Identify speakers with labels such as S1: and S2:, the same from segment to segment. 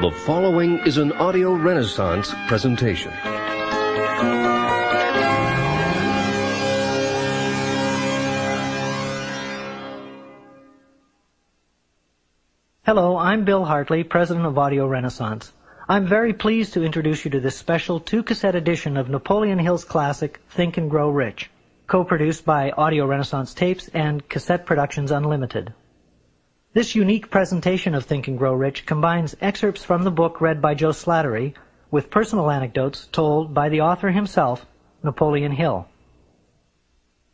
S1: The following is an audio renaissance presentation.
S2: Hello, I'm Bill Hartley, president of Audio Renaissance. I'm very pleased to introduce you to this special 2-cassette edition of Napoleon Hill's classic, Think and Grow Rich, co-produced by Audio Renaissance Tapes and Cassette Productions Unlimited. This unique presentation of Think and Grow Rich combines excerpts from the book read by Joe Slattery with personal anecdotes told by the author himself, Napoleon Hill.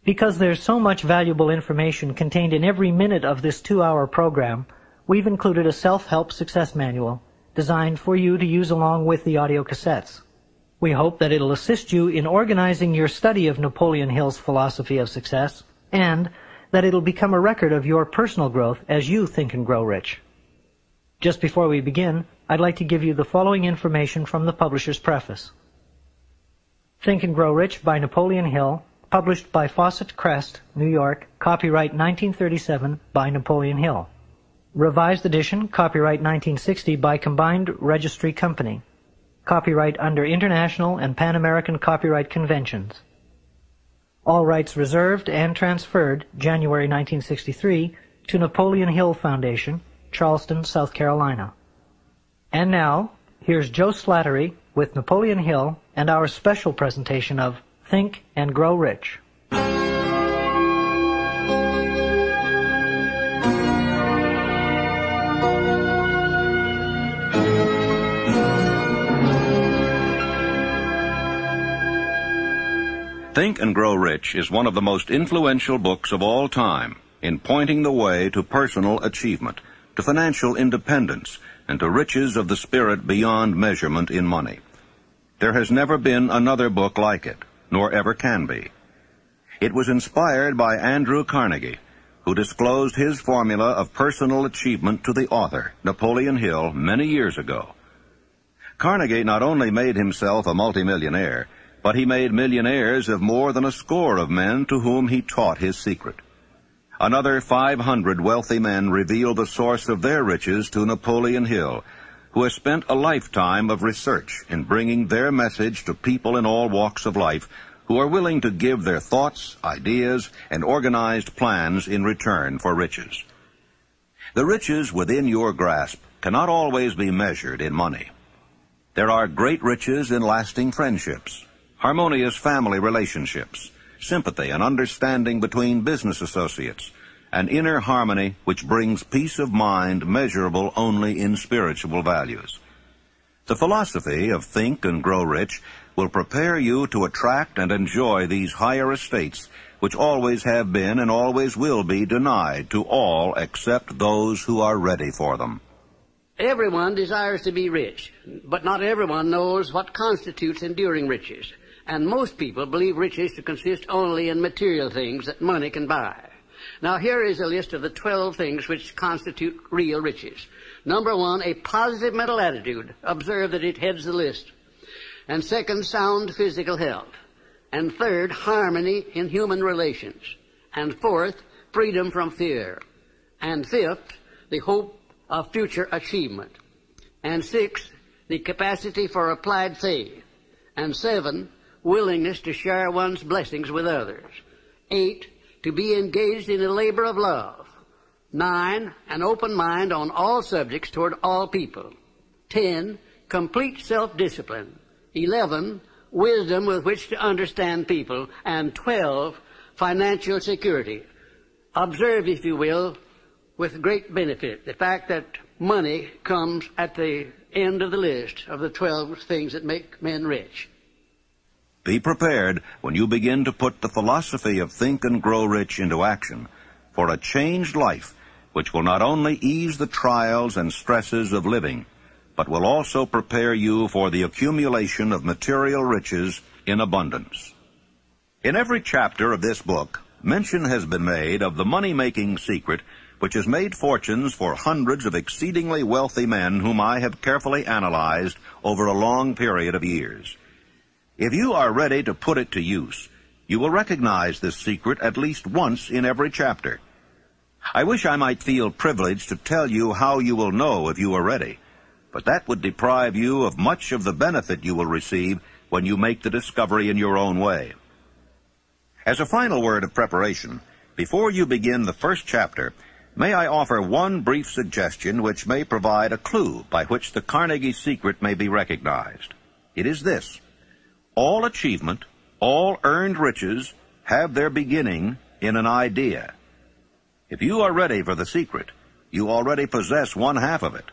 S2: Because there's so much valuable information contained in every minute of this 2-hour program, we've included a self-help success manual designed for you to use along with the audio cassettes. We hope that it'll assist you in organizing your study of Napoleon Hill's philosophy of success, and that it'll become a record of your personal growth as you think and grow rich. Just before we begin, I'd like to give you the following information from the publisher's preface. Think and Grow Rich by Napoleon Hill, published by Fawcett Crest, New York, copyright 1937 by Napoleon Hill. Revised edition, copyright 1960 by Combined Registry Company. Copyright under International and Pan American Copyright Conventions. All rights reserved and transferred, January 1963, to Napoleon Hill Foundation, Charleston, South Carolina. And now, here's Joe Slattery with Napoleon Hill and our special presentation of Think and Grow Rich.
S3: Think and Grow Rich is one of the most influential books of all time in pointing the way to personal achievement, to financial independence, and to riches of the spirit beyond measurement in money. There has never been another book like it, nor ever can be. It was inspired by Andrew Carnegie, who disclosed his formula of personal achievement to the author, Napoleon Hill, many years ago. Carnegie not only made himself a multimillionaire, but he made millionaires of more than a score of men to whom he taught his secret. Another 500 wealthy men revealed the source of their riches to Napoleon Hill, who has spent a lifetime of research in bringing their message to people in all walks of life who are willing to give their thoughts, ideas, and organized plans in return for riches. The riches within your grasp cannot always be measured in money. There are great riches in lasting friendships, harmonious family relationships, sympathy and understanding between business associates, and inner harmony which brings peace of mind measurable only in spiritual values. The philosophy of Think and Grow Rich will prepare you to attract and enjoy these higher estates which always have been and always will be denied to all except those who are ready for them.
S4: Everyone desires to be rich, but not everyone knows what constitutes enduring riches. And most people believe riches to consist only in material things that money can buy. Now here is a list of the 12 things which constitute real riches. Number 1, a positive mental attitude. Observe that it heads the list. And second, sound physical health. And third, harmony in human relations. And fourth, freedom from fear. And fifth, the hope of future achievement. And sixth, the capacity for applied faith. And 7, willingness to share one's blessings with others. 8, to be engaged in a labor of love. 9, an open mind on all subjects toward all people. 10, complete self-discipline. 11, wisdom with which to understand people. And 12, financial security. Observe, if you will, with great benefit, the fact that money comes at the end of the list of the 12 things that make men rich.
S3: Be prepared when you begin to put the philosophy of Think and Grow Rich into action for a changed life which will not only ease the trials and stresses of living, but will also prepare you for the accumulation of material riches in abundance. In every chapter of this book, mention has been made of the money-making secret which has made fortunes for hundreds of exceedingly wealthy men whom I have carefully analyzed over a long period of years. If you are ready to put it to use, you will recognize this secret at least once in every chapter. I wish I might feel privileged to tell you how you will know if you are ready. but that would deprive you of much of the benefit you will receive when you make the discovery in your own way. As a final word of preparation, before you begin the first chapter, may I offer one brief suggestion which may provide a clue by which the Carnegie secret may be recognized. It is this: all achievement, all earned riches have their beginning in an idea. If you are ready for the secret, you already possess one half of it.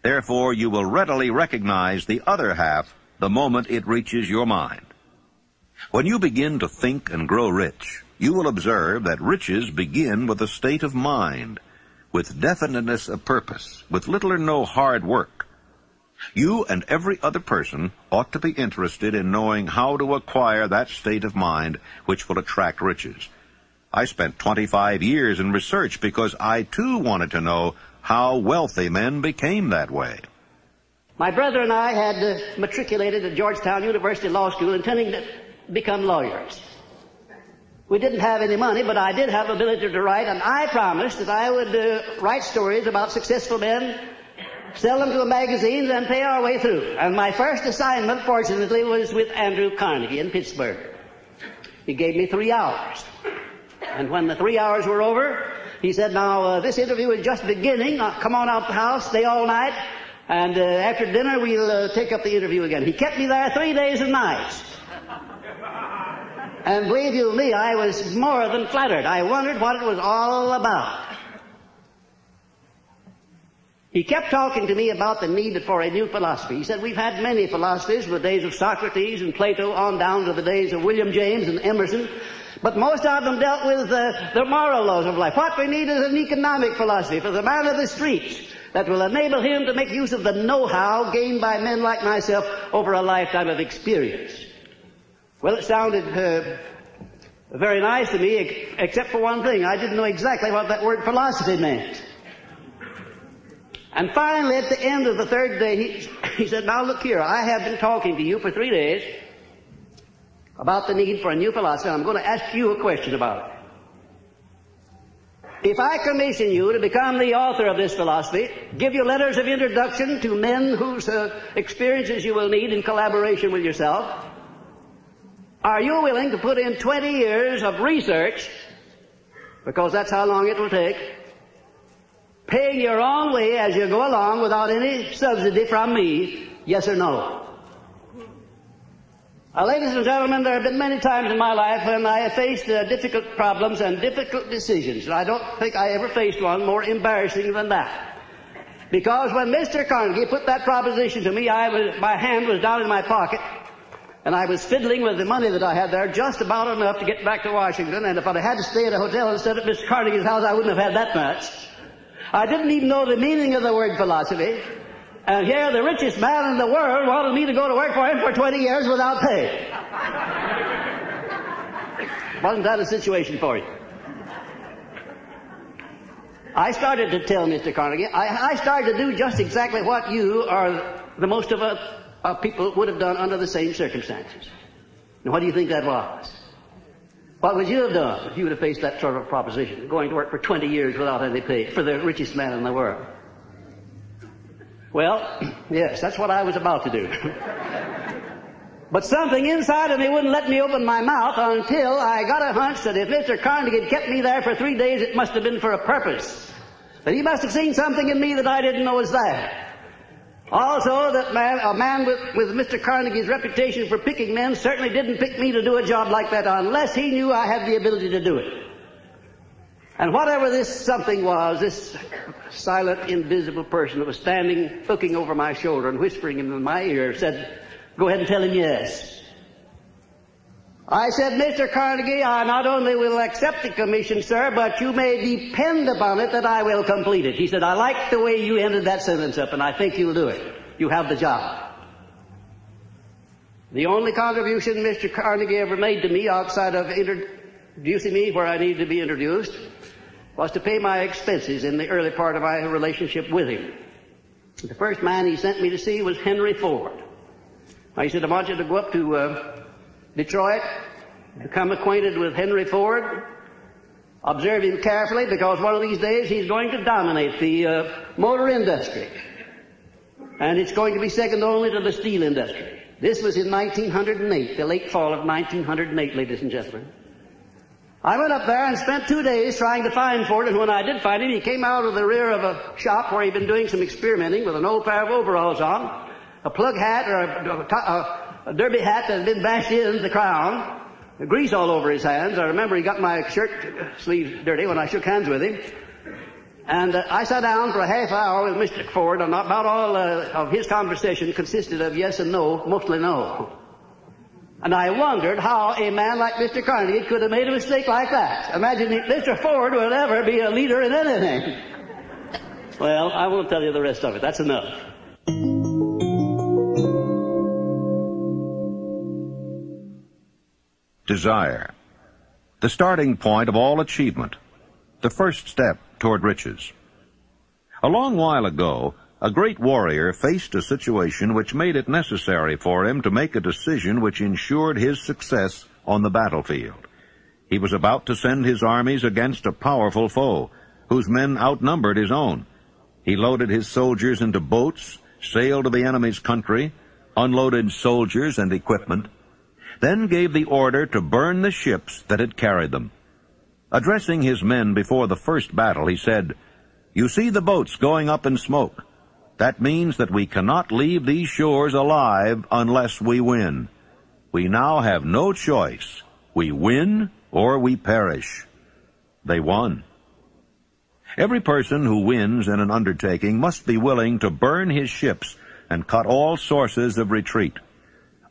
S3: Therefore, you will readily recognize the other half the moment it reaches your mind. When you begin to think and grow rich, you will observe that riches begin with a state of mind, with definiteness of purpose, with little or no hard work. You and every other person ought to be interested in knowing how to acquire that state of mind which will attract riches. I spent 25 years in research because I, too, wanted to know how wealthy men became that way.
S4: My brother and I had matriculated at Georgetown University Law School intending to become lawyers. We didn't have any money, but I did have ability to write, and I promised that I would write stories about successful men, sell them to the magazines, and pay our way through. And my first assignment, fortunately, was with Andrew Carnegie in Pittsburgh. He gave me 3 hours. And when the 3 hours were over, he said, now, this interview is just beginning. Come on out the house, stay all night, and after dinner we'll take up the interview again. He kept me there 3 days and nights. And believe you me, I was more than flattered. I wondered what it was all about. He kept talking to me about the need for a new philosophy. He said, we've had many philosophies from the days of Socrates and Plato on down to the days of William James and Emerson, but most of them dealt with the moral laws of life. What we need is an economic philosophy for the man of the streets that will enable him to make use of the know-how gained by men like myself over a lifetime of experience. Well, it sounded very nice to me, except for one thing. I didn't know exactly what that word philosophy meant. And finally, at the end of the third day, he said, now look here, I have been talking to you for 3 days about the need for a new philosophy. I'm going to ask you a question about it. If I commission you to become the author of this philosophy, give you letters of introduction to men whose experiences you will need in collaboration with yourself, are you willing to put in 20 years of research, because that's how long it will take, paying your own way as you go along without any subsidy from me, yes or no? Ladies and gentlemen, there have been many times in my life when I have faced difficult problems and difficult decisions, and I don't think I ever faced one more embarrassing than that. Because when Mr. Carnegie put that proposition to me, my hand was down in my pocket, and I was fiddling with the money that I had there just about enough to get back to Washington, and if I had to stay at a hotel instead of Mr. Carnegie's house, I wouldn't have had that much. I didn't even know the meaning of the word philosophy, and here the richest man in the world wanted me to go to work for him for 20 years without pay. Wasn't that a situation for you? I started to tell Mr. Carnegie, I started to do just exactly what you or the most of us people would have done under the same circumstances. And what do you think that was? What would you have done if you would have faced that sort of proposition, going to work for 20 years without any pay for the richest man in the world? Well, yes, that's what I was about to do. But something inside of me wouldn't let me open my mouth until I got a hunch that if Mr. Carnegie had kept me there for 3 days, it must have been for a purpose. That he must have seen something in me that I didn't know was there. Also, that a man with Mr. Carnegie's reputation for picking men certainly didn't pick me to do a job like that unless he knew I had the ability to do it. And whatever this something was, this silent, invisible person that was standing, looking over my shoulder and whispering in my ear, said, go ahead and tell him yes. I said, Mr. Carnegie, I not only will accept the commission, sir, but you may depend upon it that I will complete it. He said, I like the way you ended that sentence up, and I think you'll do it. You have the job. The only contribution Mr. Carnegie ever made to me outside of introducing me where I needed to be introduced was to pay my expenses in the early part of my relationship with him. The first man he sent me to see was Henry Ford. He said, I want you to go up to Detroit, become acquainted with Henry Ford, observe him carefully, because one of these days he's going to dominate the motor industry. And it's going to be second only to the steel industry. This was in 1908, the late fall of 1908, ladies and gentlemen. I went up there and spent 2 days trying to find Ford, and when I did find him, he came out of the rear of a shop where he'd been doing some experimenting with an old pair of overalls on, a plug hat or a derby hat that had been bashed in the crown, grease all over his hands. I remember he got my shirt sleeves dirty when I shook hands with him. And I sat down for a half hour with Mr. Ford, and about all of his conversation consisted of yes and no, mostly no. And I wondered how a man like Mr. Carnegie could have made a mistake like that. Imagine if Mr. Ford would ever be a leader in anything. Well, I won't tell you the rest of it. That's enough.
S3: Desire. The starting point of all achievement. The first step toward riches. A long while ago, a great warrior faced a situation which made it necessary for him to make a decision which ensured his success on the battlefield. He was about to send his armies against a powerful foe, whose men outnumbered his own. He loaded his soldiers into boats, sailed to the enemy's country, unloaded soldiers and equipment, then gave the order to burn the ships that had carried them. Addressing his men before the first battle, he said, "You see the boats going up in smoke. That means that we cannot leave these shores alive unless we win. We now have no choice. We win or we perish." They won. Every person who wins in an undertaking must be willing to burn his ships and cut all sources of retreat.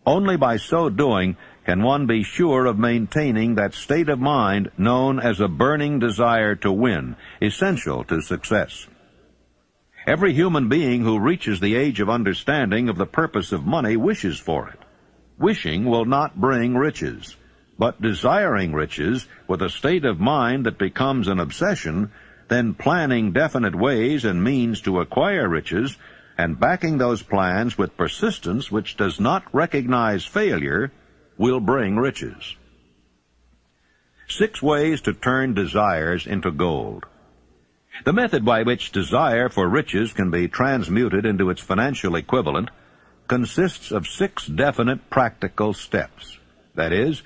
S3: Only by so doing can one be sure of maintaining that state of mind known as a burning desire to win, essential to success. Every human being who reaches the age of understanding of the purpose of money wishes for it. Wishing will not bring riches, but desiring riches with a state of mind that becomes an obsession, then planning definite ways and means to acquire riches, and backing those plans with persistence which does not recognize failure, will bring riches. 6 ways to turn desires into gold. The method by which desire for riches can be transmuted into its financial equivalent consists of 6 definite practical steps. That is,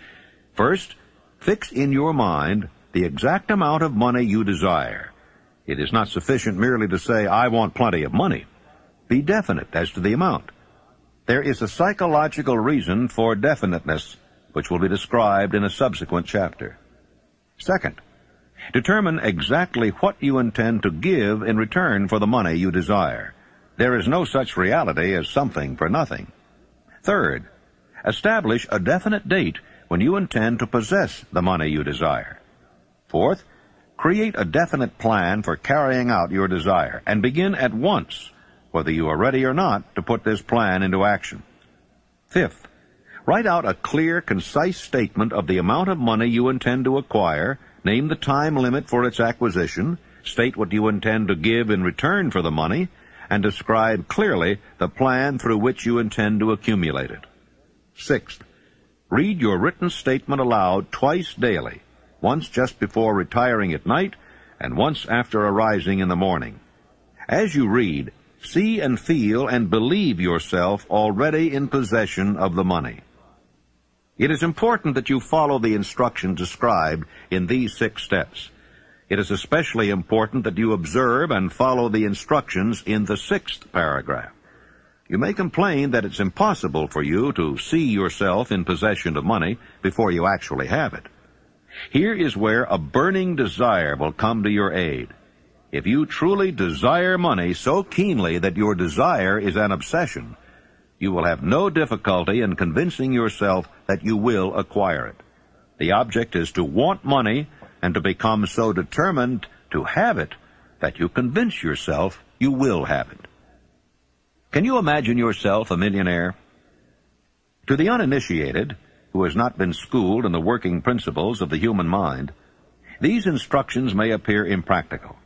S3: first, fix in your mind the exact amount of money you desire. It is not sufficient merely to say, "I want plenty of money." Be definite as to the amount. There is a psychological reason for definiteness, which will be described in a subsequent chapter. Second, determine exactly what you intend to give in return for the money you desire. There is no such reality as something for nothing. Third, establish a definite date when you intend to possess the money you desire. Fourth, create a definite plan for carrying out your desire, and begin at once, whether you are ready or not, to put this plan into action. Fifth, write out a clear, concise statement of the amount of money you intend to acquire, name the time limit for its acquisition, state what you intend to give in return for the money, and describe clearly the plan through which you intend to accumulate it. Sixth, read your written statement aloud twice daily, once just before retiring at night and once after arising in the morning. As you read, see and feel and believe yourself already in possession of the money. It is important that you follow the instructions described in these 6 steps. It is especially important that you observe and follow the instructions in the 6th paragraph. You may complain that it's impossible for you to see yourself in possession of money before you actually have it. Here is where a burning desire will come to your aid. If you truly desire money so keenly that your desire is an obsession, you will have no difficulty in convincing yourself that you will acquire it. The object is to want money and to become so determined to have it that you convince yourself you will have it. Can you imagine yourself a millionaire? To the uninitiated, who has not been schooled in the working principles of the human mind, these instructions may appear impractical.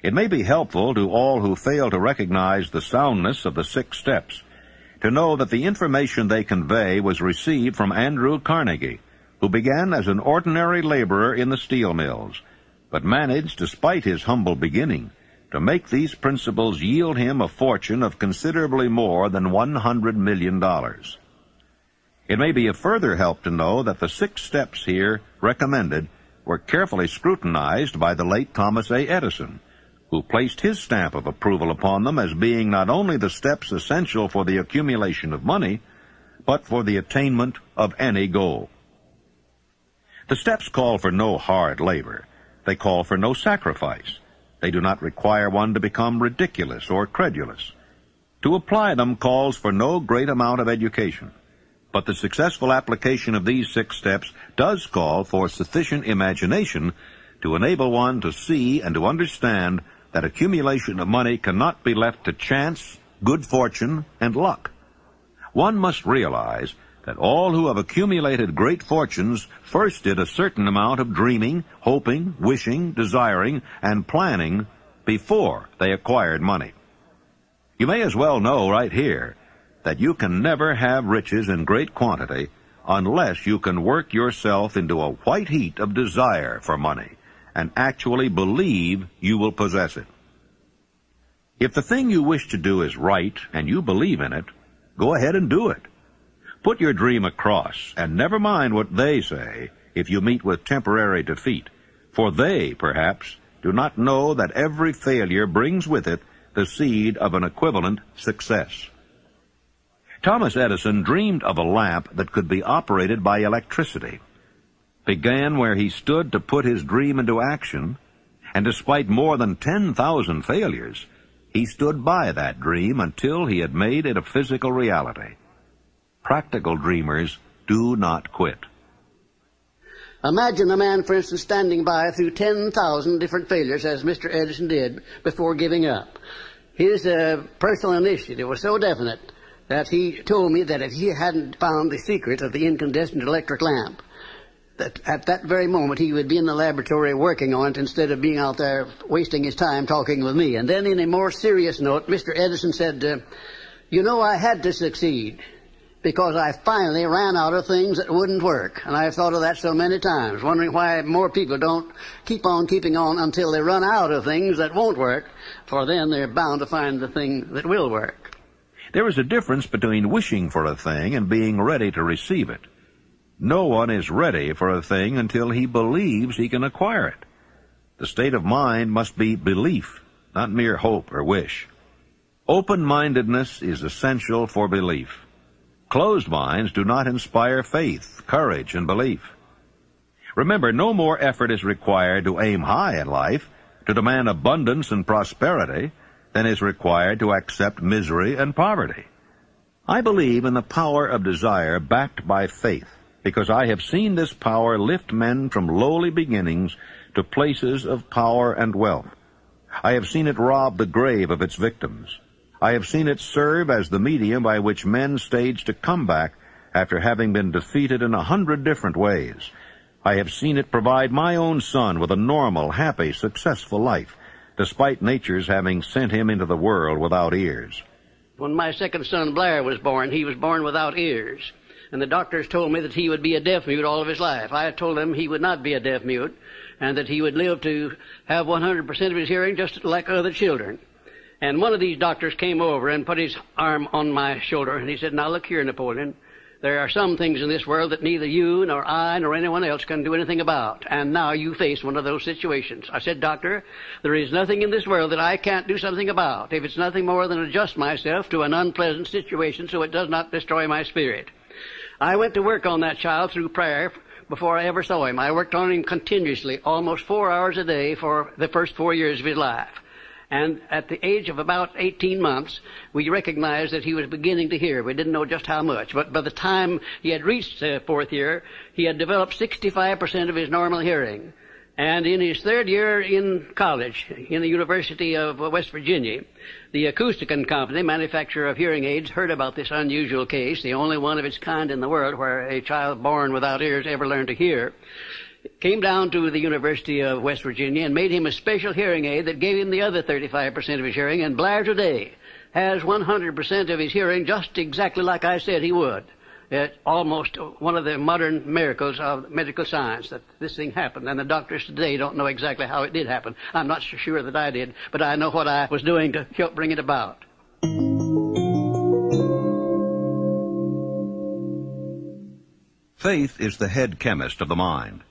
S3: It may be helpful to all who fail to recognize the soundness of the 6 steps to know that the information they convey was received from Andrew Carnegie, who began as an ordinary laborer in the steel mills, but managed, despite his humble beginning, to make these principles yield him a fortune of considerably more than $100 million. It may be a further help to know that the 6 steps here recommended were carefully scrutinized by the late Thomas A. Edison, who placed his stamp of approval upon them as being not only the steps essential for the accumulation of money, but for the attainment of any goal. The steps call for no hard labor. They call for no sacrifice. They do not require one to become ridiculous or credulous. To apply them calls for no great amount of education. But the successful application of these 6 steps does call for sufficient imagination to enable one to see and to understand that accumulation of money cannot be left to chance, good fortune, and luck. One must realize that all who have accumulated great fortunes first did a certain amount of dreaming, hoping, wishing, desiring, and planning before they acquired money. You may as well know right here that you can never have riches in great quantity unless you can work yourself into a white heat of desire for money and actually believe you will possess it. If the thing you wish to do is right and you believe in it, go ahead and do it. Put your dream across, and never mind what they say if you meet with temporary defeat, for they, perhaps, do not know that every failure brings with it the seed of an equivalent success. Thomas Edison dreamed of a lamp that could be operated by electricity, began where he stood to put his dream into action, and despite more than 10,000 failures, he stood by that dream until he had made it a physical reality. Practical dreamers do not quit.
S4: Imagine a man, for instance, standing by through 10,000 different failures, as Mr. Edison did, before giving up. His personal initiative was so definite that he told me that if he hadn't found the secret of the incandescent electric lamp, that at that very moment he would be in the laboratory working on it instead of being out there wasting his time talking with me. And then in a more serious note, Mr. Edison said, you know, I had to succeed because I finally ran out of things that wouldn't work. And I've thought of that so many times, wondering why more people don't keep on keeping on until they run out of things that won't work, for then they're bound to find the thing that will work.
S3: There is a difference between wishing for a thing and being ready to receive it. No one is ready for a thing until he believes he can acquire it. The state of mind must be belief, not mere hope or wish. Open-mindedness is essential for belief. Closed minds do not inspire faith, courage, and belief. Remember, no more effort is required to aim high in life, to demand abundance and prosperity, than is required to accept misery and poverty. I believe in the power of desire backed by faith, because I have seen this power lift men from lowly beginnings to places of power and wealth. I have seen it rob the grave of its victims. I have seen it serve as the medium by which men staged a comeback after having been defeated in 100 different ways. I have seen it provide my own son with a normal, happy, successful life, despite nature's having sent him into the world without ears.
S4: When my second son, Blair, was born, he was born without ears. And the doctors told me that he would be a deaf-mute all of his life. I told him he would not be a deaf-mute, and that he would live to have 100% of his hearing just like other children. And one of these doctors came over and put his arm on my shoulder, and he said, now look here, Napoleon, there are some things in this world that neither you nor I nor anyone else can do anything about, and now you face one of those situations. I said, Doctor, there is nothing in this world that I can't do something about, if it's nothing more than adjust myself to an unpleasant situation so it does not destroy my spirit. I went to work on that child through prayer before I ever saw him. I worked on him continuously, almost 4 hours a day for the first 4 years of his life. And at the age of about 18 months, we recognized that he was beginning to hear. We didn't know just how much. But by the time he had reached the 4th year, he had developed 65% of his normal hearing. And in his 3rd year in college, in the University of West Virginia, the Acousticon Company, manufacturer of hearing aids, heard about this unusual case, the only one of its kind in the world where a child born without ears ever learned to hear. Came down to the University of West Virginia and made him a special hearing aid that gave him the other 35% of his hearing, and Blair today has 100% of his hearing just exactly like I said he would. It's almost one of the modern miracles of medical science that this thing happened. And the doctors today don't know exactly how it did happen. I'm not so sure that I did, but I know what I was doing to help bring it about.
S3: Faith is the head chemist of the mind.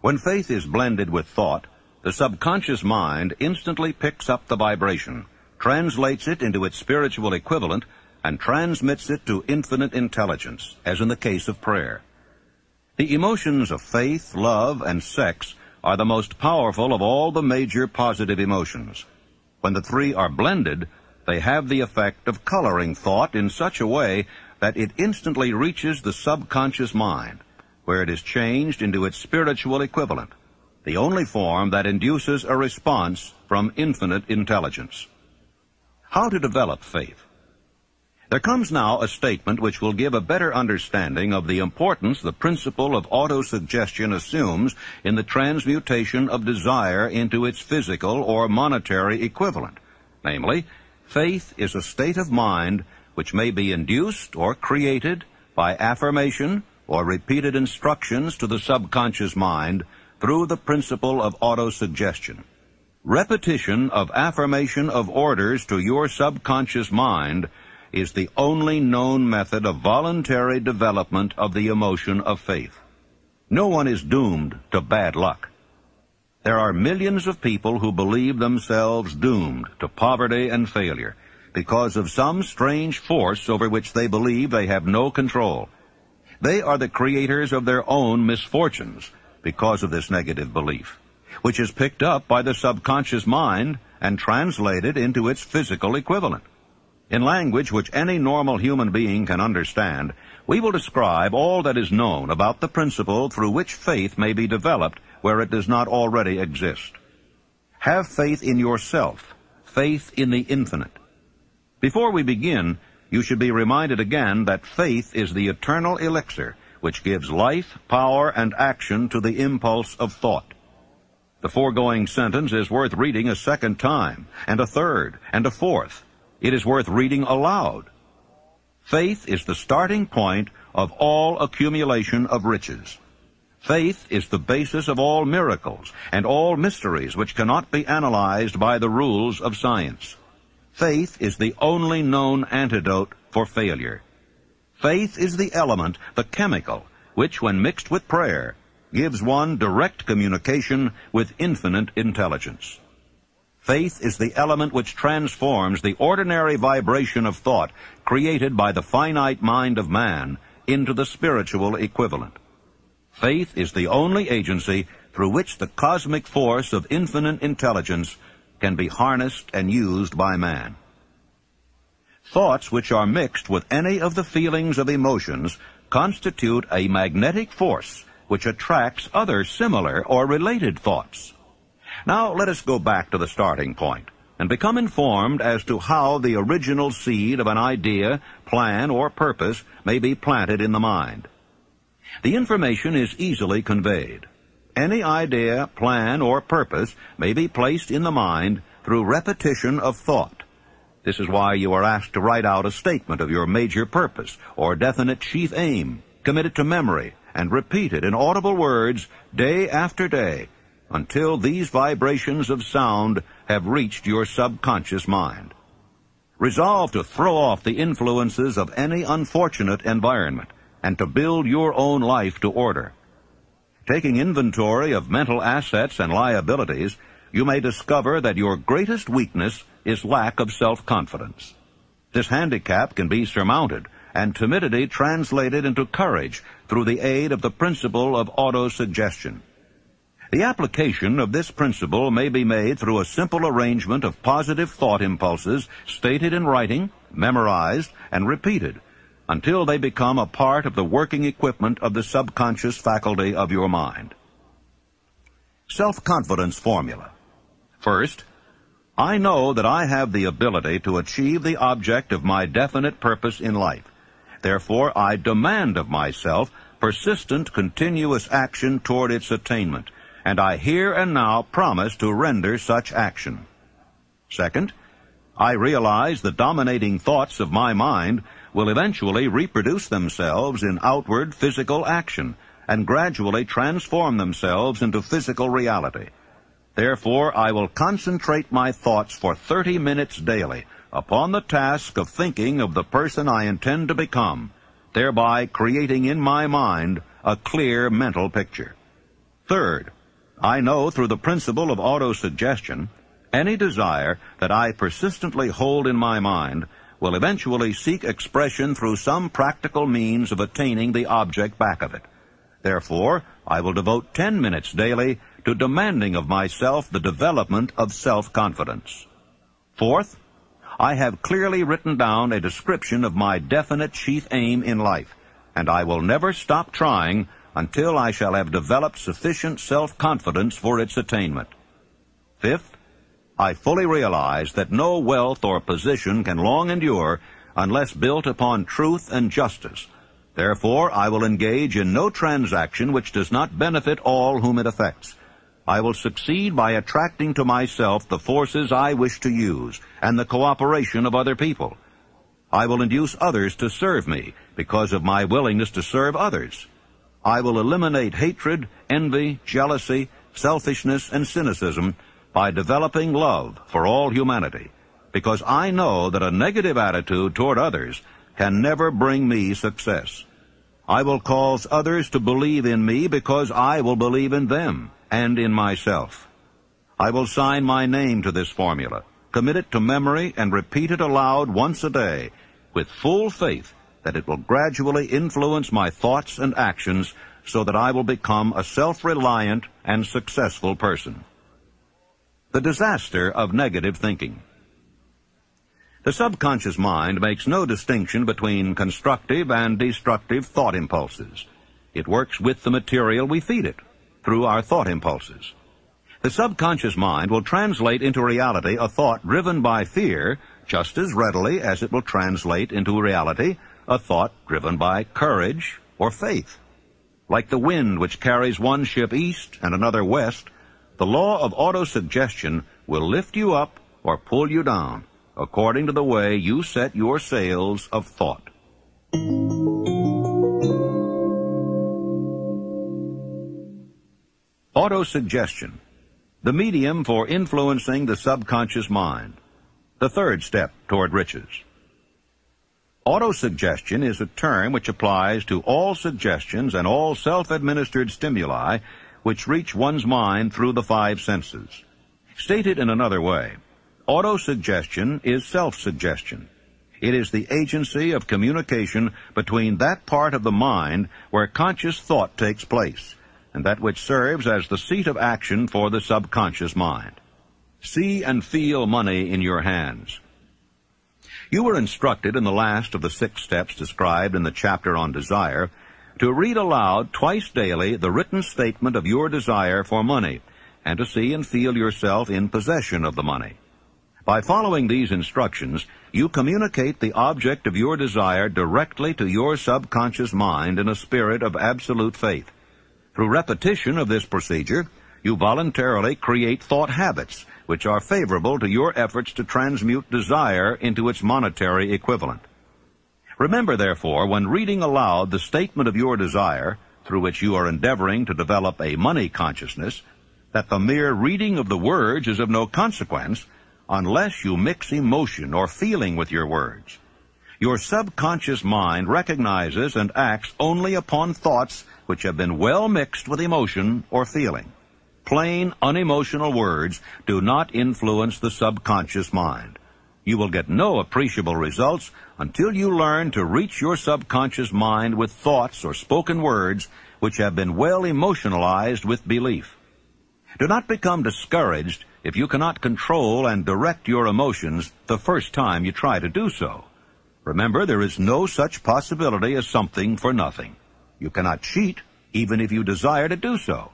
S3: When faith is blended with thought, the subconscious mind instantly picks up the vibration, translates it into its spiritual equivalent, and transmits it to infinite intelligence, as in the case of prayer. The emotions of faith, love, and sex are the most powerful of all the major positive emotions. When the three are blended, they have the effect of coloring thought in such a way that it instantly reaches the subconscious mind, where it is changed into its spiritual equivalent, the only form that induces a response from infinite intelligence. How to develop faith? There comes now a statement which will give a better understanding of the importance the principle of autosuggestion assumes in the transmutation of desire into its physical or monetary equivalent. Namely, faith is a state of mind which may be induced or created by affirmation or repeated instructions to the subconscious mind through the principle of autosuggestion. Repetition of affirmation of orders to your subconscious mind is the only known method of voluntary development of the emotion of faith. No one is doomed to bad luck. There are millions of people who believe themselves doomed to poverty and failure because of some strange force over which they believe they have no control. They are the creators of their own misfortunes because of this negative belief, which is picked up by the subconscious mind and translated into its physical equivalent. In language which any normal human being can understand, we will describe all that is known about the principle through which faith may be developed where it does not already exist. Have faith in yourself, faith in the infinite. Before we begin, you should be reminded again that faith is the eternal elixir which gives life, power, and action to the impulse of thought. The foregoing sentence is worth reading a second time, and a third, and a fourth. It is worth reading aloud. Faith is the starting point of all accumulation of riches. Faith is the basis of all miracles and all mysteries which cannot be analyzed by the rules of science. Faith is the only known antidote for failure. Faith is the element, the chemical, which, when mixed with prayer, gives one direct communication with infinite intelligence. Faith is the element which transforms the ordinary vibration of thought created by the finite mind of man into the spiritual equivalent. Faith is the only agency through which the cosmic force of infinite intelligence can be harnessed and used by man. Thoughts which are mixed with any of the feelings of emotions constitute a magnetic force which attracts other similar or related thoughts. Now let us go back to the starting point and become informed as to how the original seed of an idea, plan, or purpose may be planted in the mind. The information is easily conveyed. Any idea, plan, or purpose may be placed in the mind through repetition of thought. This is why you are asked to write out a statement of your major purpose or definite chief aim, commit it to memory, and repeat it in audible words day after day, until these vibrations of sound have reached your subconscious mind. Resolve to throw off the influences of any unfortunate environment and to build your own life to order. Taking inventory of mental assets and liabilities, you may discover that your greatest weakness is lack of self-confidence. This handicap can be surmounted and timidity translated into courage through the aid of the principle of autosuggestion. The application of this principle may be made through a simple arrangement of positive thought impulses stated in writing, memorized, and repeated until they become a part of the working equipment of the subconscious faculty of your mind. Self-confidence formula. First, I know that I have the ability to achieve the object of my definite purpose in life. Therefore, I demand of myself persistent, continuous action toward its attainment, and I here and now promise to render such action. Second, I realize the dominating thoughts of my mind will eventually reproduce themselves in outward physical action and gradually transform themselves into physical reality. Therefore, I will concentrate my thoughts for 30 minutes daily upon the task of thinking of the person I intend to become, thereby creating in my mind a clear mental picture. Third, I know through the principle of autosuggestion, any desire that I persistently hold in my mind will eventually seek expression through some practical means of attaining the object back of it. Therefore, I will devote 10 minutes daily to demanding of myself the development of self-confidence. Fourth, I have clearly written down a description of my definite chief aim in life, and I will never stop trying until I shall have developed sufficient self-confidence for its attainment. Fifth, I fully realize that no wealth or position can long endure unless built upon truth and justice. Therefore, I will engage in no transaction which does not benefit all whom it affects. I will succeed by attracting to myself the forces I wish to use and the cooperation of other people. I will induce others to serve me because of my willingness to serve others. I will eliminate hatred, envy, jealousy, selfishness, and cynicism by developing love for all humanity, because I know that a negative attitude toward others can never bring me success. I will cause others to believe in me because I will believe in them and in myself. I will sign my name to this formula, commit it to memory, and repeat it aloud once a day, with full faith that it will gradually influence my thoughts and actions so that I will become a self-reliant and successful person. The disaster of negative thinking. The subconscious mind makes no distinction between constructive and destructive thought impulses. It works with the material we feed it, through our thought impulses. The subconscious mind will translate into reality a thought driven by fear just as readily as it will translate into reality a thought driven by courage or faith. Like the wind which carries one ship east and another west, the law of autosuggestion will lift you up or pull you down according to the way you set your sails of thought. Autosuggestion, the medium for influencing the subconscious mind, the third step toward riches. Autosuggestion is a term which applies to all suggestions and all self-administered stimuli which reach one's mind through the five senses. Stated in another way, autosuggestion is self-suggestion. It is the agency of communication between that part of the mind where conscious thought takes place, and that which serves as the seat of action for the subconscious mind. See and feel money in your hands. You were instructed in the last of the 6 steps described in the chapter on desire to read aloud twice daily the written statement of your desire for money, and to see and feel yourself in possession of the money. By following these instructions, you communicate the object of your desire directly to your subconscious mind in a spirit of absolute faith. Through repetition of this procedure, you voluntarily create thought habits which are favorable to your efforts to transmute desire into its monetary equivalent. Remember, therefore, when reading aloud the statement of your desire, through which you are endeavoring to develop a money consciousness, that the mere reading of the words is of no consequence unless you mix emotion or feeling with your words. Your subconscious mind recognizes and acts only upon thoughts which have been well mixed with emotion or feeling. Plain, unemotional words do not influence the subconscious mind. You will get no appreciable results until you learn to reach your subconscious mind with thoughts or spoken words which have been well emotionalized with belief. Do not become discouraged if you cannot control and direct your emotions the first time you try to do so. Remember, there is no such possibility as something for nothing. You cannot cheat, even if you desire to do so.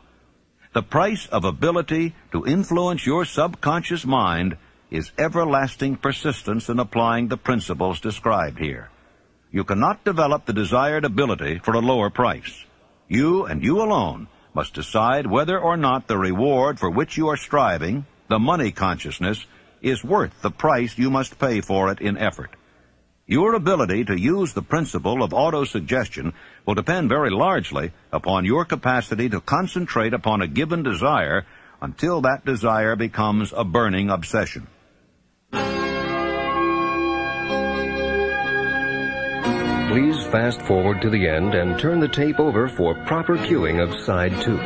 S3: The price of ability to influence your subconscious mind is everlasting persistence in applying the principles described here. You cannot develop the desired ability for a lower price. You and you alone must decide whether or not the reward for which you are striving, the money consciousness, is worth the price you must pay for it in effort. Your ability to use the principle of autosuggestion will depend very largely upon your capacity to concentrate upon a given desire until that desire becomes a burning obsession.
S1: Please fast forward to the end and turn the tape over for proper cueing of side 2.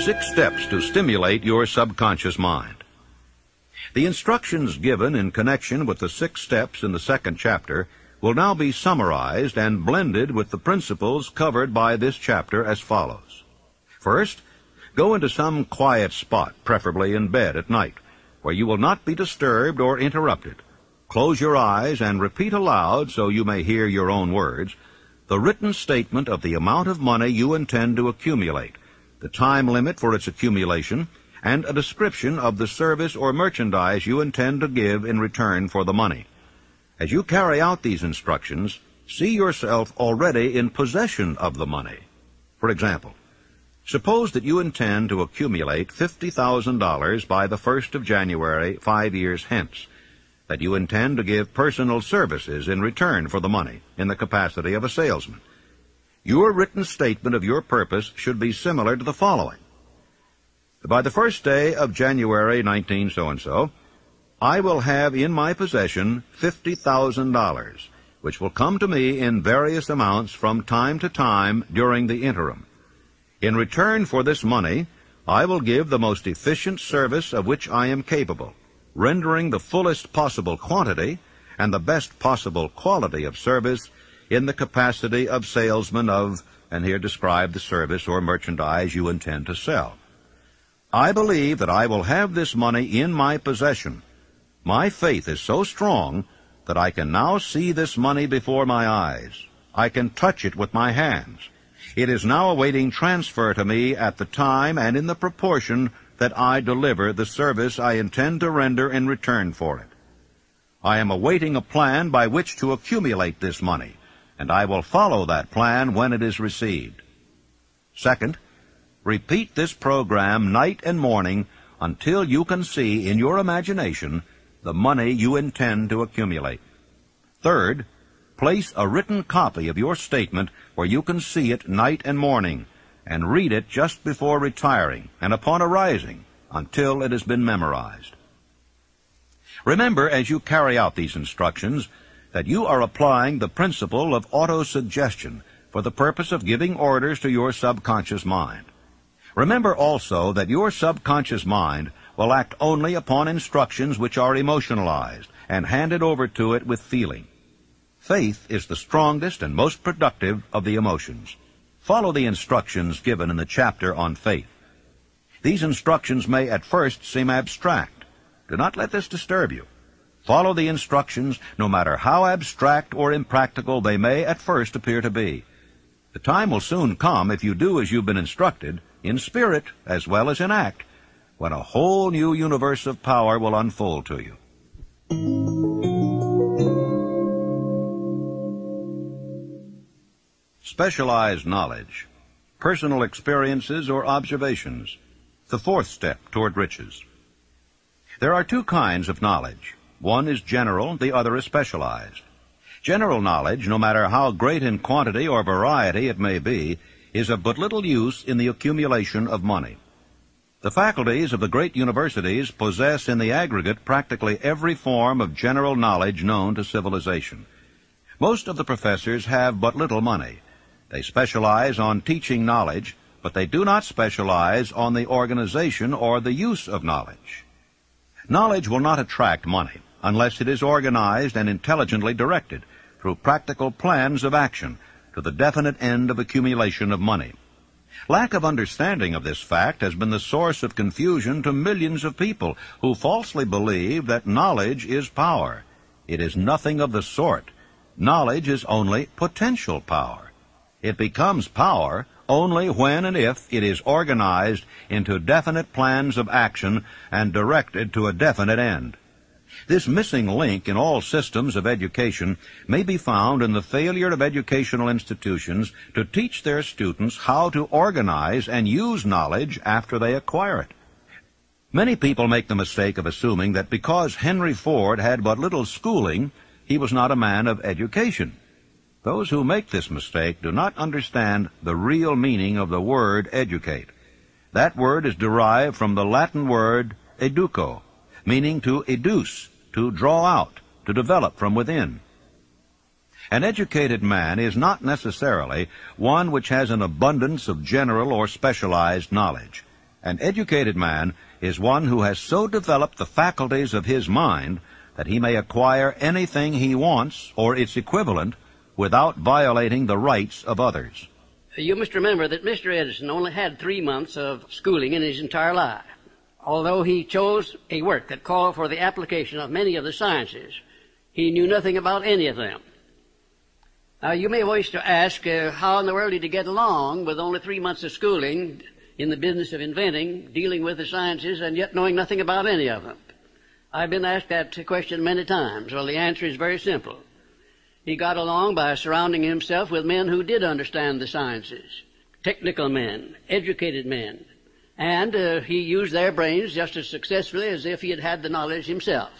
S3: 6 steps to stimulate your subconscious mind. The instructions given in connection with the 6 steps in the 2nd chapter will now be summarized and blended with the principles covered by this chapter as follows. First, go into some quiet spot, preferably in bed at night, where you will not be disturbed or interrupted. Close your eyes and repeat aloud, so you may hear your own words, the written statement of the amount of money you intend to accumulate, the time limit for its accumulation, and a description of the service or merchandise you intend to give in return for the money. As you carry out these instructions, see yourself already in possession of the money. For example, suppose that you intend to accumulate $50,000 by the 1st of January 5 years hence, that you intend to give personal services in return for the money in the capacity of a salesman. Your written statement of your purpose should be similar to the following. By the 1st day of January 19 so-and-so, I will have in my possession $50,000, which will come to me in various amounts from time to time during the interim. In return for this money, I will give the most efficient service of which I am capable, rendering the fullest possible quantity and the best possible quality of service in the capacity of salesman of, and here describe the service or merchandise you intend to sell. I believe that I will have this money in my possession. My faith is so strong that I can now see this money before my eyes. I can touch it with my hands. It is now awaiting transfer to me at the time and in the proportion that I deliver the service I intend to render in return for it. I am awaiting a plan by which to accumulate this money, and I will follow that plan when it is received. Second, repeat this program night and morning until you can see in your imagination the money you intend to accumulate. Third, place a written copy of your statement where you can see it night and morning, and read it just before retiring and upon arising until it has been memorized. Remember, as you carry out these instructions, that you are applying the principle of autosuggestion for the purpose of giving orders to your subconscious mind. Remember also that your subconscious mind will act only upon instructions which are emotionalized and handed over to it with feeling. Faith is the strongest and most productive of the emotions. Follow the instructions given in the chapter on faith. These instructions may at first seem abstract. Do not let this disturb you. Follow the instructions, no matter how abstract or impractical they may at first appear to be. The time will soon come, if you do as you've been instructed, in spirit as well as in act, when a whole new universe of power will unfold to you. Specialized knowledge, personal experiences or observations, the 4th step toward riches. There are 2 kinds of knowledge. One is general, the other is specialized. General knowledge, no matter how great in quantity or variety it may be, is of but little use in the accumulation of money. The faculties of the great universities possess in the aggregate practically every form of general knowledge known to civilization. Most of the professors have but little money. They specialize on teaching knowledge, but they do not specialize on the organization or the use of knowledge. Knowledge will not attract money unless it is organized and intelligently directed through practical plans of action to the definite end of accumulation of money. Lack of understanding of this fact has been the source of confusion to millions of people who falsely believe that knowledge is power. It is nothing of the sort. Knowledge is only potential power. It becomes power only when and if it is organized into definite plans of action and directed to a definite end. This missing link in all systems of education may be found in the failure of educational institutions to teach their students how to organize and use knowledge after they acquire it. Many people make the mistake of assuming that because Henry Ford had but little schooling, he was not a man of education. Those who make this mistake do not understand the real meaning of the word educate. That word is derived from the Latin word educo, meaning to educe, to draw out, to develop from within. An educated man is not necessarily one which has an abundance of general or specialized knowledge. An educated man is one who has so developed the faculties of his mind that he may acquire anything he wants or its equivalent without violating the rights of others.
S4: You must remember that Mr. Edison only had 3 months of schooling in his entire life. Although he chose a work that called for the application of many of the sciences, he knew nothing about any of them. Now, you may wish to ask, how in the world did he get along with only 3 months of schooling in the business of inventing, dealing with the sciences, and yet knowing nothing about any of them? I've been asked that question many times. Well, the answer is very simple. He got along by surrounding himself with men who did understand the sciences, technical men, educated men, and he used their brains just as successfully as if he had had the knowledge himself.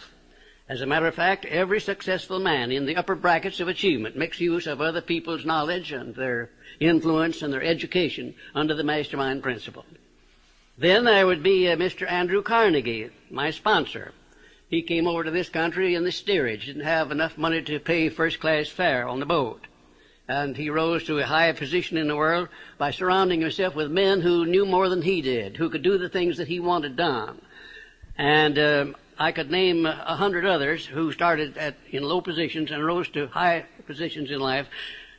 S4: As a matter of fact, every successful man in the upper brackets of achievement makes use of other people's knowledge and their influence and their education under the mastermind principle. Then there would be Mr. Andrew Carnegie, my sponsor. He came over to this country in the steerage, didn't have enough money to pay first-class fare on the boat. And he rose to a high position in the world by surrounding himself with men who knew more than he did, who could do the things that he wanted done. And I could name 100 others who started in low positions and rose to high positions in life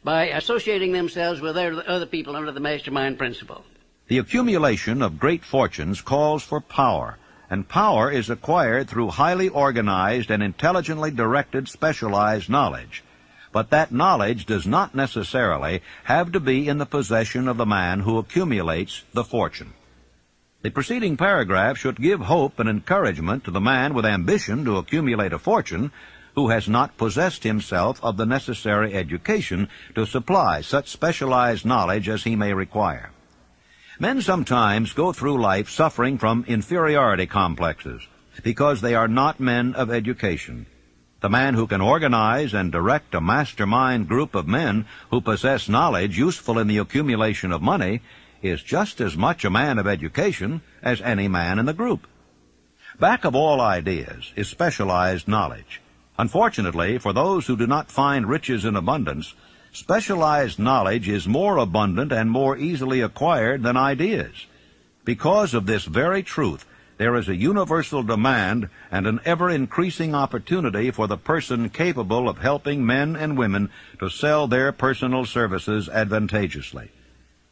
S4: by associating themselves with other people under the mastermind principle.
S3: The accumulation of great fortunes calls for power, and power is acquired through highly organized and intelligently directed specialized knowledge. But that knowledge does not necessarily have to be in the possession of the man who accumulates the fortune. The preceding paragraph should give hope and encouragement to the man with ambition to accumulate a fortune who has not possessed himself of the necessary education to supply such specialized knowledge as he may require. Men sometimes go through life suffering from inferiority complexes because they are not men of education. The man who can organize and direct a mastermind group of men who possess knowledge useful in the accumulation of money is just as much a man of education as any man in the group. Back of all ideas is specialized knowledge. Unfortunately, for those who do not find riches in abundance, specialized knowledge is more abundant and more easily acquired than ideas. Because of this very truth, there is a universal demand and an ever-increasing opportunity for the person capable of helping men and women to sell their personal services advantageously.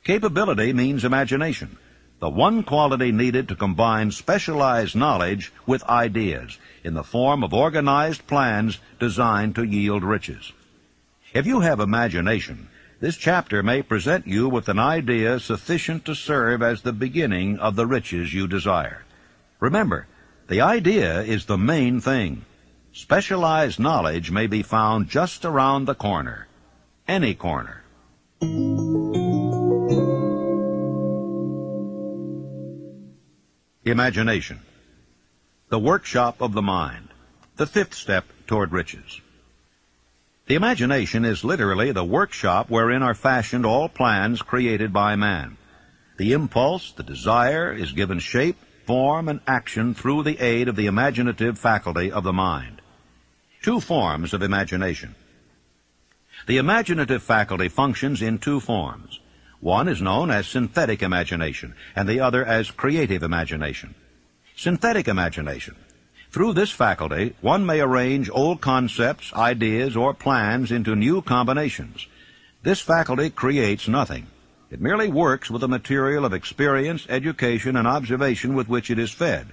S3: Capability means imagination, the one quality needed to combine specialized knowledge with ideas in the form of organized plans designed to yield riches. If you have imagination, this chapter may present you with an idea sufficient to serve as the beginning of the riches you desire. Remember, the idea is the main thing. Specialized knowledge may be found just around the corner. Any corner. Imagination. The workshop of the mind. The fifth step toward riches. The imagination is literally the workshop wherein are fashioned all plans created by man. The impulse, the desire, is given shape, form, and action through the aid of the imaginative faculty of the mind. Two forms of imagination. The imaginative faculty functions in two forms. One is known as synthetic imagination, and the other as creative imagination. Synthetic imagination. Through this faculty, one may arrange old concepts, ideas, or plans into new combinations. This faculty creates nothing. It merely works with the material of experience, education, and observation with which it is fed.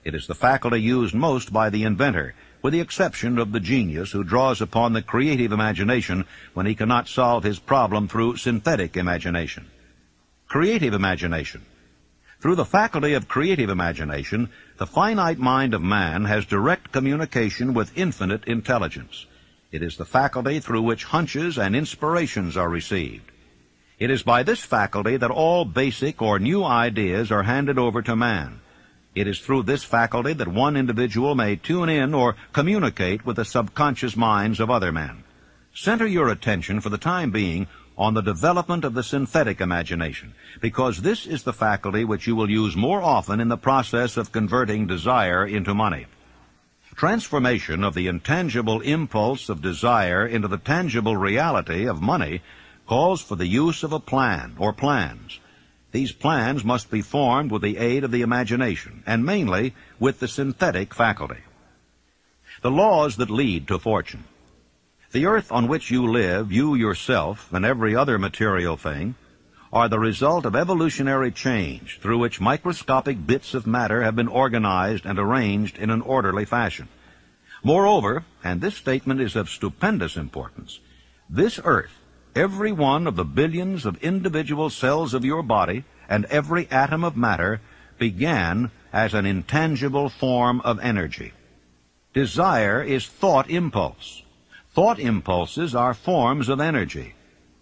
S3: It is the faculty used most by the inventor, with the exception of the genius who draws upon the creative imagination when he cannot solve his problem through synthetic imagination. Creative imagination. Through the faculty of creative imagination, the finite mind of man has direct communication with infinite intelligence. It is the faculty through which hunches and inspirations are received. It is by this faculty that all basic or new ideas are handed over to man. It is through this faculty that one individual may tune in or communicate with the subconscious minds of other men. Center your attention for the time being on the development of the synthetic imagination, because this is the faculty which you will use more often in the process of converting desire into money. Transformation of the intangible impulse of desire into the tangible reality of money calls for the use of a plan or plans. These plans must be formed with the aid of the imagination, and mainly with the synthetic faculty. The laws that lead to fortune. The earth on which you live, you yourself, and every other material thing, are the result of evolutionary change through which microscopic bits of matter have been organized and arranged in an orderly fashion. Moreover, and this statement is of stupendous importance, this earth, every one of the billions of individual cells of your body, and every atom of matter, began as an intangible form of energy. Desire is thought impulse. Thought impulses are forms of energy.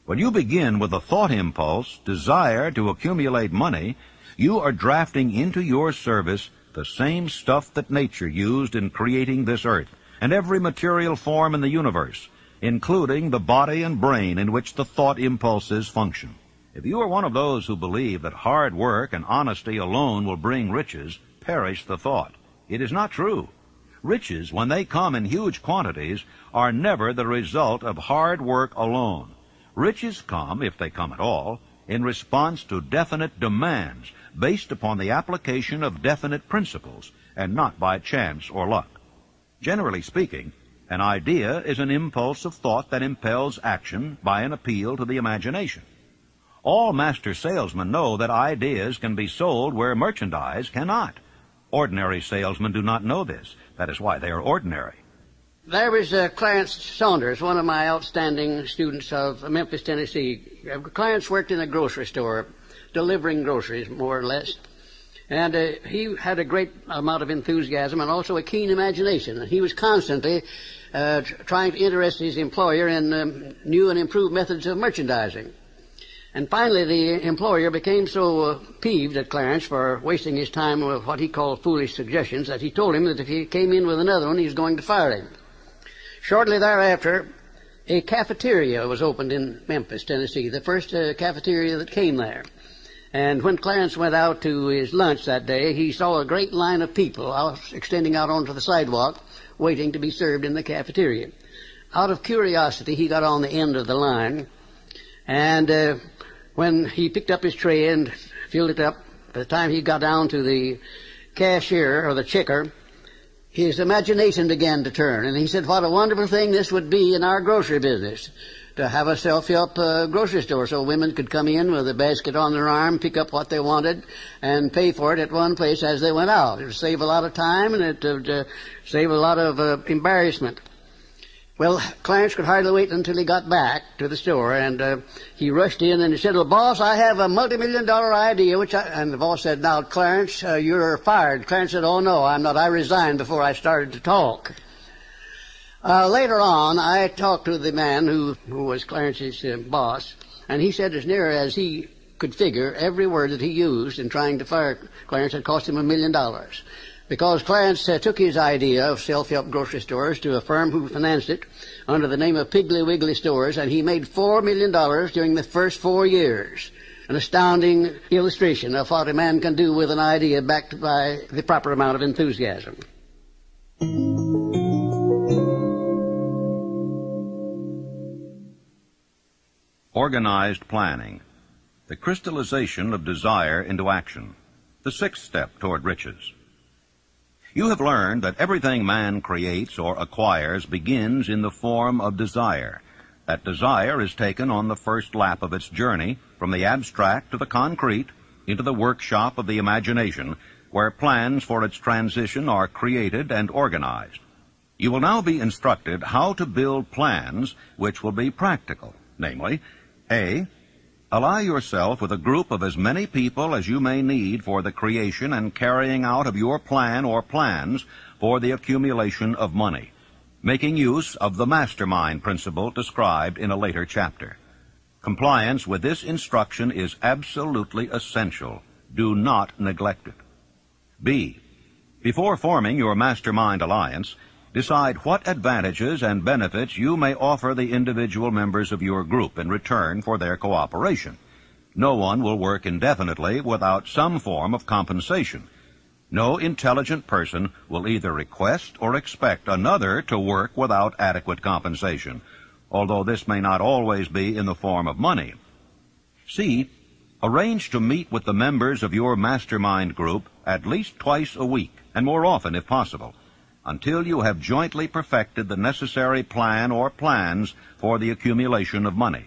S3: When you begin with a thought impulse, desire to accumulate money, you are drafting into your service the same stuff that nature used in creating this earth and every material form in the universe, including the body and brain in which the thought impulses function. If you are one of those who believe that hard work and honesty alone will bring riches, perish the thought. It is not true. Riches, when they come in huge quantities, are never the result of hard work alone. Riches come, if they come at all, in response to definite demands based upon the application of definite principles, and not by chance or luck. Generally speaking, an idea is an impulse of thought that impels action by an appeal to the imagination. All master salesmen know that ideas can be sold where merchandise cannot. Ordinary salesmen do not know this. That is why they are ordinary.
S4: There was Clarence Saunders, one of my outstanding students of Memphis, Tennessee. Clarence worked in a grocery store, delivering groceries, more or less. And he had a great amount of enthusiasm and also a keen imagination. And he was constantly trying to interest his employer in new and improved methods of merchandising. And finally, the employer became so peeved at Clarence for wasting his time with what he called foolish suggestions that he told him that if he came in with another one, he was going to fire him. Shortly thereafter, a cafeteria was opened in Memphis, Tennessee, the first cafeteria that came there. And when Clarence went out to his lunch that day, he saw a great line of people extending out onto the sidewalk, waiting to be served in the cafeteria. Out of curiosity, he got on the end of the line, and when he picked up his tray and filled it up, by the time he got down to the cashier or the checker, his imagination began to turn, and he said, what a wonderful thing this would be in our grocery business, to have a self-help grocery store so women could come in with a basket on their arm, pick up what they wanted, and pay for it at one place as they went out. It would save a lot of time, and it would save a lot of embarrassment. Well, Clarence could hardly wait until he got back to the store, and he rushed in and he said, well, boss, I have a multi-million-dollar idea, and the boss said, now, Clarence, you're fired. Clarence said, oh, no, I'm not. I resigned before I started to talk. Later on, I talked to the man who was Clarence's boss, and he said as near as he could figure, every word that he used in trying to fire Clarence had cost him $1 million. Because Clarence took his idea of self-help grocery stores to a firm who financed it under the name of Piggly Wiggly Stores, and he made $4 million during the first 4 years. An astounding illustration of what a man can do with an idea backed by the proper amount of enthusiasm.
S3: Organized planning. The crystallization of desire into action. The sixth step toward riches. You have learned that everything man creates or acquires begins in the form of desire. That desire is taken on the first lap of its journey from the abstract to the concrete into the workshop of the imagination, where plans for its transition are created and organized. You will now be instructed how to build plans which will be practical, namely, A. Ally yourself with a group of as many people as you may need for the creation and carrying out of your plan or plans for the accumulation of money, making use of the mastermind principle described in a later chapter. Compliance with this instruction is absolutely essential. Do not neglect it. B. Before forming your mastermind alliance, decide what advantages and benefits you may offer the individual members of your group in return for their cooperation. No one will work indefinitely without some form of compensation. No intelligent person will either request or expect another to work without adequate compensation, although this may not always be in the form of money. C. Arrange to meet with the members of your mastermind group at least twice a week, and more often if possible, until you have jointly perfected the necessary plan or plans for the accumulation of money.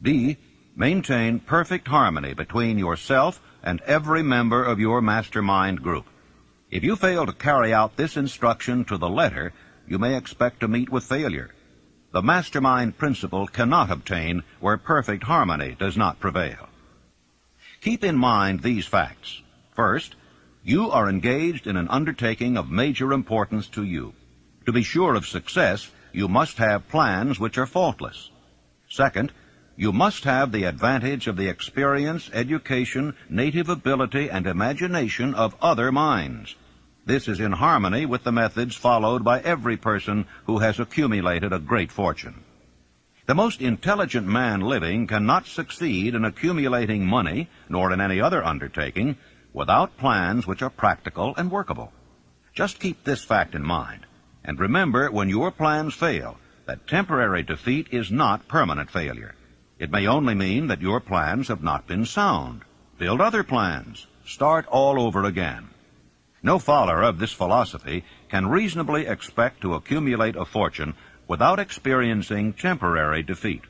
S3: D. Maintain perfect harmony between yourself and every member of your mastermind group. If you fail to carry out this instruction to the letter, you may expect to meet with failure. The mastermind principle cannot obtain where perfect harmony does not prevail. Keep in mind these facts. First, you are engaged in an undertaking of major importance to you. To be sure of success, you must have plans which are faultless. Second, you must have the advantage of the experience, education, native ability, and imagination of other minds. This is in harmony with the methods followed by every person who has accumulated a great fortune. The most intelligent man living cannot succeed in accumulating money, nor in any other undertaking, without plans which are practical and workable. Just keep this fact in mind, and remember when your plans fail that temporary defeat is not permanent failure. It may only mean that your plans have not been sound. Build other plans. Start all over again. No follower of this philosophy can reasonably expect to accumulate a fortune without experiencing temporary defeat.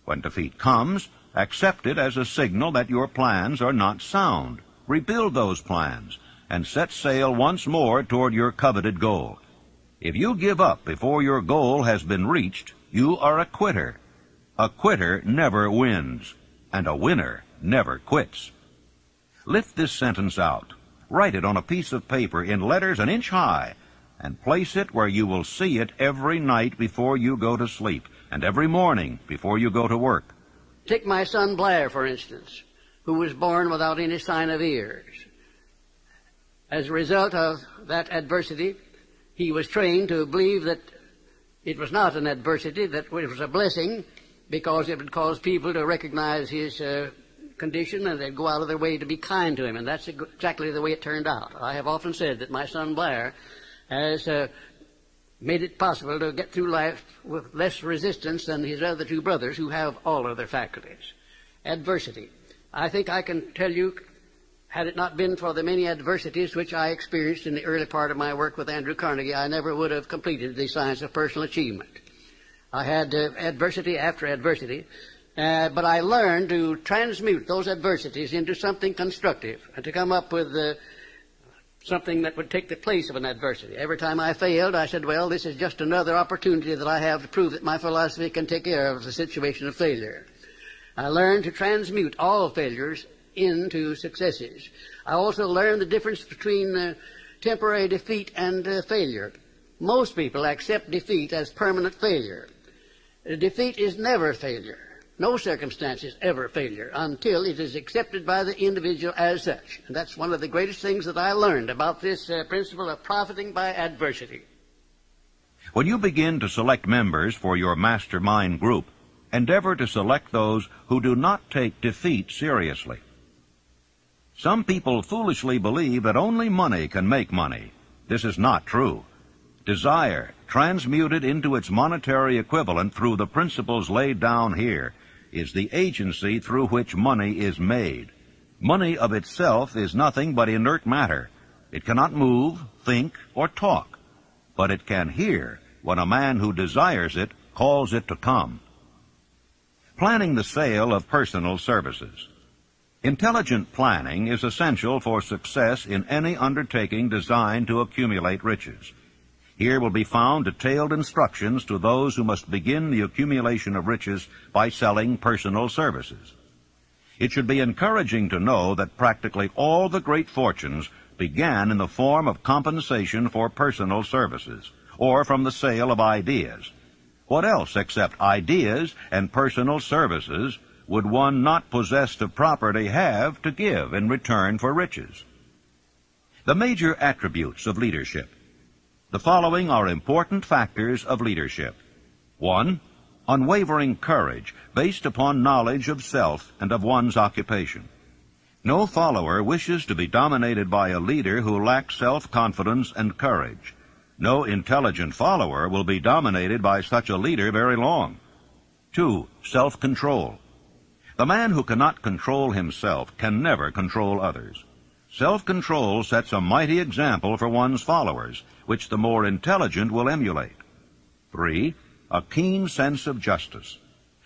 S3: When defeat comes, accept it as a signal that your plans are not sound. Rebuild those plans and set sail once more toward your coveted goal. If you give up before your goal has been reached, you are a quitter. A quitter never wins, and a winner never quits. Lift this sentence out. Write it on a piece of paper in letters an inch high, and place it where you will see it every night before you go to sleep, and every morning before you go to work.
S4: Take my son Blair, for instance, who was born without any sign of ears. As a result of that adversity, he was trained to believe that it was not an adversity, that it was a blessing, because it would cause people to recognize his condition, and they'd go out of their way to be kind to him, and that's exactly the way it turned out. I have often said that my son Blair has made it possible to get through life with less resistance than his other two brothers who have all of their faculties. Adversity. I think I can tell you, had it not been for the many adversities which I experienced in the early part of my work with Andrew Carnegie, I never would have completed the science of personal achievement. I had adversity after adversity, but I learned to transmute those adversities into something constructive and to come up with something that would take the place of an adversity. Every time I failed, I said, well, this is just another opportunity that I have to prove that my philosophy can take care of the situation of failure. I learned to transmute all failures into successes. I also learned the difference between temporary defeat and failure. Most people accept defeat as permanent failure. Defeat is never failure. No circumstance is ever failure until it is accepted by the individual as such. And that's one of the greatest things that I learned about this principle of profiting by adversity.
S3: When you begin to select members for your mastermind group, endeavor to select those who do not take defeat seriously. Some people foolishly believe that only money can make money. This is not true. Desire, transmuted into its monetary equivalent through the principles laid down here, is the agency through which money is made. Money of itself is nothing but inert matter. It cannot move, think, or talk, but it can hear when a man who desires it calls it to come. Planning the sale of personal services. Intelligent planning is essential for success in any undertaking designed to accumulate riches. Here will be found detailed instructions to those who must begin the accumulation of riches by selling personal services. It should be encouraging to know that practically all the great fortunes began in the form of compensation for personal services, or from the sale of ideas. What else except ideas and personal services would one not possessed of property have to give in return for riches? The major attributes of leadership. The following are important factors of leadership. 1. Unwavering courage based upon knowledge of self and of one's occupation. No follower wishes to be dominated by a leader who lacks self-confidence and courage. No intelligent follower will be dominated by such a leader very long. 2. Self-control. The man who cannot control himself can never control others. Self-control sets a mighty example for one's followers, which the more intelligent will emulate. 3. A keen sense of justice.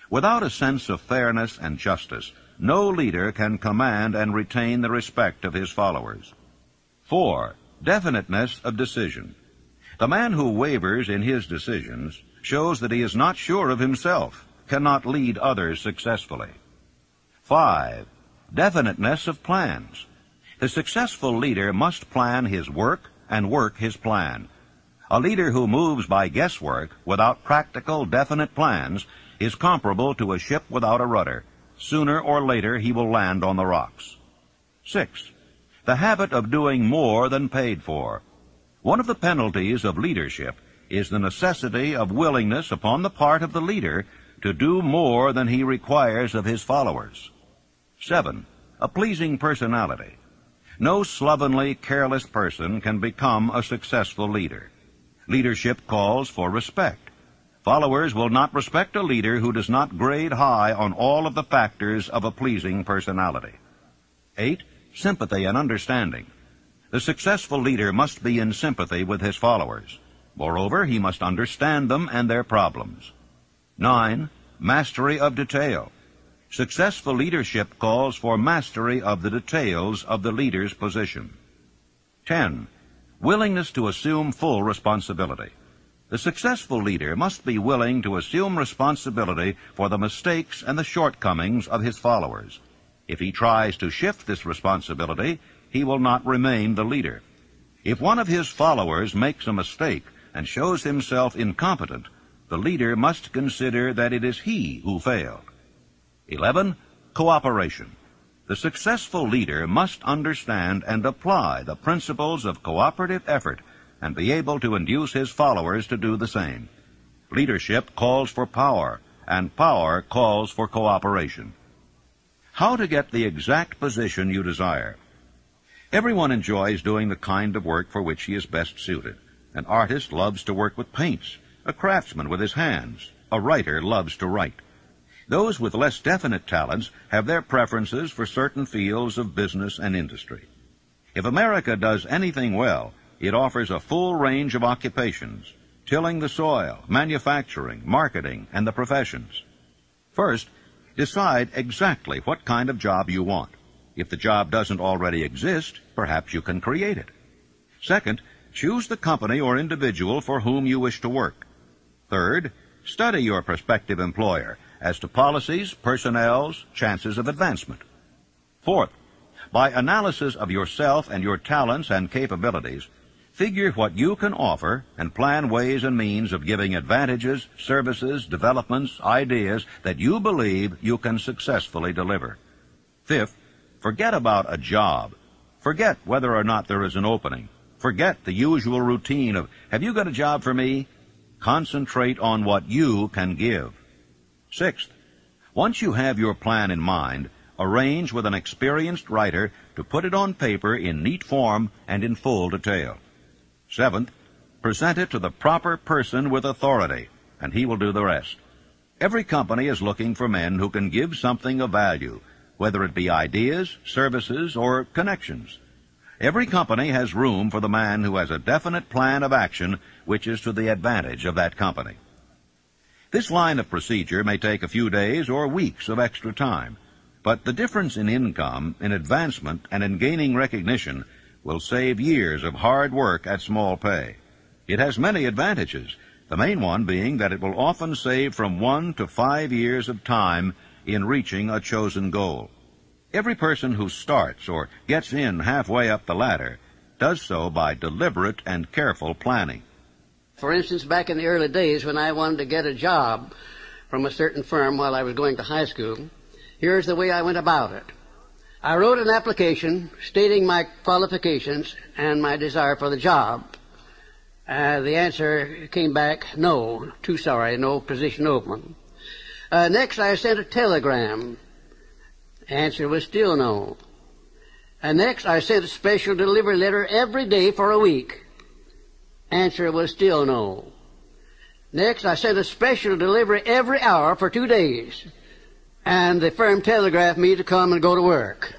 S3: Without a sense of fairness and justice, no leader can command and retain the respect of his followers. 4. Definiteness of decision. The man who wavers in his decisions shows that he is not sure of himself, cannot lead others successfully. 5. Definiteness of plans. The successful leader must plan his work and work his plan. A leader who moves by guesswork without practical, definite plans is comparable to a ship without a rudder. Sooner or later he will land on the rocks. 6. The habit of doing more than paid for. One of the penalties of leadership is the necessity of willingness upon the part of the leader to do more than he requires of his followers. 7. A pleasing personality. No slovenly, careless person can become a successful leader. Leadership calls for respect. Followers will not respect a leader who does not grade high on all of the factors of a pleasing personality. 8. Sympathy and understanding. The successful leader must be in sympathy with his followers. Moreover, he must understand them and their problems. 9. Mastery of detail. Successful leadership calls for mastery of the details of the leader's position. 10. Willingness to assume full responsibility. The successful leader must be willing to assume responsibility for the mistakes and the shortcomings of his followers. If he tries to shift this responsibility, he will not remain the leader. If one of his followers makes a mistake and shows himself incompetent, the leader must consider that it is he who failed. 11. Cooperation. The successful leader must understand and apply the principles of cooperative effort and be able to induce his followers to do the same. Leadership calls for power, and power calls for cooperation. How to get the exact position you desire. Everyone enjoys doing the kind of work for which he is best suited. An artist loves to work with paints, a craftsman with his hands, a writer loves to write. Those with less definite talents have their preferences for certain fields of business and industry. If America does anything well, it offers a full range of occupations: tilling the soil, manufacturing, marketing, and the professions. First, decide exactly what kind of job you want. If the job doesn't already exist, perhaps you can create it. Second, choose the company or individual for whom you wish to work. Third, study your prospective employer as to policies, personnels, chances of advancement. Fourth, by analysis of yourself and your talents and capabilities, figure what you can offer and plan ways and means of giving advantages, services, developments, ideas that you believe you can successfully deliver. Fifth, forget about a job. Forget whether or not there is an opening. Forget the usual routine of, have you got a job for me? Concentrate on what you can give. Sixth, once you have your plan in mind, arrange with an experienced writer to put it on paper in neat form and in full detail. Seventh, present it to the proper person with authority, and he will do the rest. Every company is looking for men who can give something of value, whether it be ideas, services, or connections. Every company has room for the man who has a definite plan of action which is to the advantage of that company. This line of procedure may take a few days or weeks of extra time, but the difference in income, in advancement, and in gaining recognition will save years of hard work at small pay. It has many advantages, the main one being that it will often save from 1 to 5 years of time in reaching a chosen goal. Every person who starts or gets in halfway up the ladder does so by deliberate and careful planning.
S4: For instance, back in the early days when I wanted to get a job from a certain firm while I was going to high school, here's the way I went about it. I wrote an application stating my qualifications and my desire for the job. The answer came back, no, too sorry, no position open. Next, I sent a telegram. Answer was still no. And next, I sent a special delivery letter every day for a week. Answer was still no. Next, I sent a special delivery every hour for 2 days. And the firm telegraphed me to come and go to work.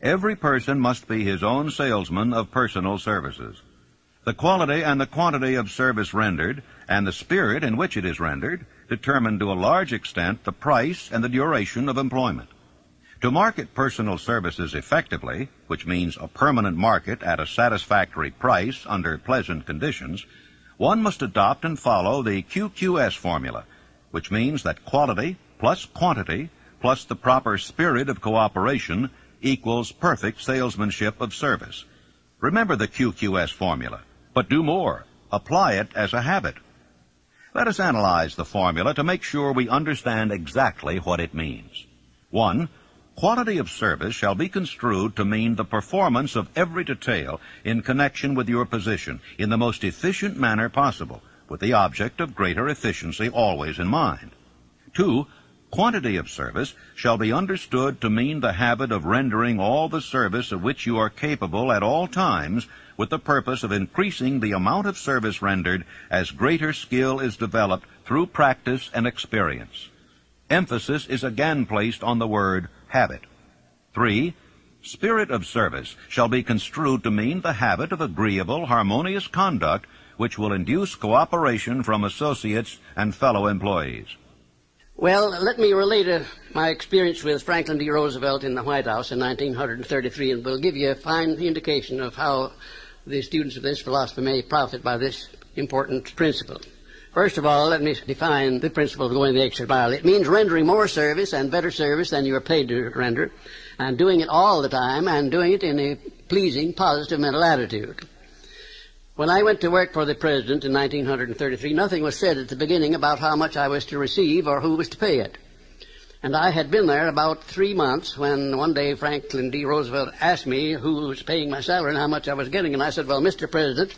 S3: Every person must be his own salesman of personal services. The quality and the quantity of service rendered, and the spirit in which it is rendered, determine to a large extent the price and the duration of employment. To market personal services effectively, which means a permanent market at a satisfactory price under pleasant conditions, one must adopt and follow the QQS formula, which means that quality plus quantity plus the proper spirit of cooperation equals perfect salesmanship of service. Remember the QQS formula, but do more. Apply it as a habit. Let us analyze the formula to make sure we understand exactly what it means. 1. Quality of service shall be construed to mean the performance of every detail in connection with your position in the most efficient manner possible, with the object of greater efficiency always in mind. 2. Quantity of service shall be understood to mean the habit of rendering all the service of which you are capable at all times, with the purpose of increasing the amount of service rendered as greater skill is developed through practice and experience. Emphasis is again placed on the word habit. 3. Spirit of service shall be construed to mean the habit of agreeable, harmonious conduct which will induce cooperation from associates and fellow employees.
S4: Well, let me relate my experience with Franklin D. Roosevelt in the White House in 1933, and will give you a fine indication of how the students of this philosophy may profit by this important principle. First of all, let me define the principle of going the extra mile. It means rendering more service and better service than you are paid to render, and doing it all the time, and doing it in a pleasing, positive mental attitude. When I went to work for the President in 1933, nothing was said at the beginning about how much I was to receive or who was to pay it. And I had been there about 3 months when one day Franklin D. Roosevelt asked me who was paying my salary and how much I was getting. And I said, well, Mr. President,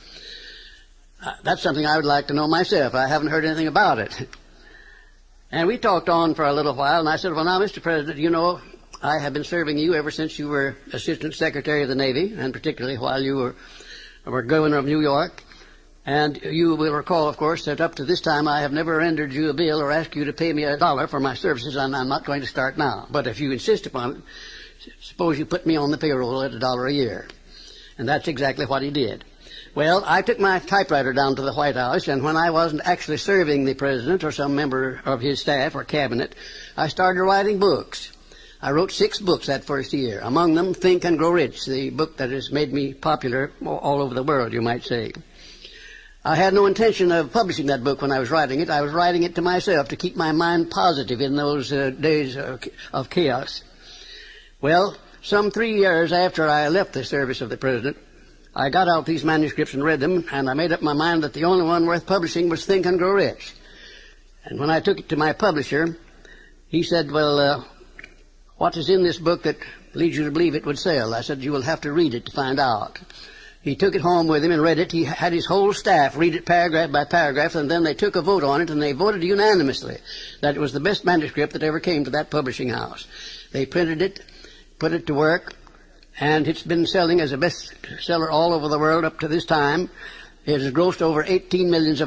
S4: that's something I would like to know myself. I haven't heard anything about it. And we talked on for a little while, and I said, well, now, Mr. President, you know, I have been serving you ever since you were Assistant Secretary of the Navy, and particularly while you were Governor of New York. And you will recall, of course, that up to this time I have never rendered you a bill or asked you to pay me $1 for my services, and I'm not going to start now. But if you insist upon it, suppose you put me on the payroll at $1 a year. And that's exactly what he did. Well, I took my typewriter down to the White House, and when I wasn't actually serving the President or some member of his staff or cabinet, I started writing books. I wrote 6 books that first year, among them Think and Grow Rich, the book that has made me popular all over the world, you might say. I had no intention of publishing that book when I was writing it. I was writing it to myself to keep my mind positive in those days of chaos. Well, some 3 years after I left the service of the President, I got out these manuscripts and read them, and I made up my mind that the only one worth publishing was Think and Grow Rich. And when I took it to my publisher, he said, well, what is in this book that leads you to believe it would sell? I said, you will have to read it to find out. He took it home with him and read it. He had his whole staff read it paragraph by paragraph, and then they took a vote on it, and they voted unanimously that it was the best manuscript that ever came to that publishing house. They printed it, put it to work, and it's been selling as a bestseller all over the world up to this time. It has grossed over $18 million,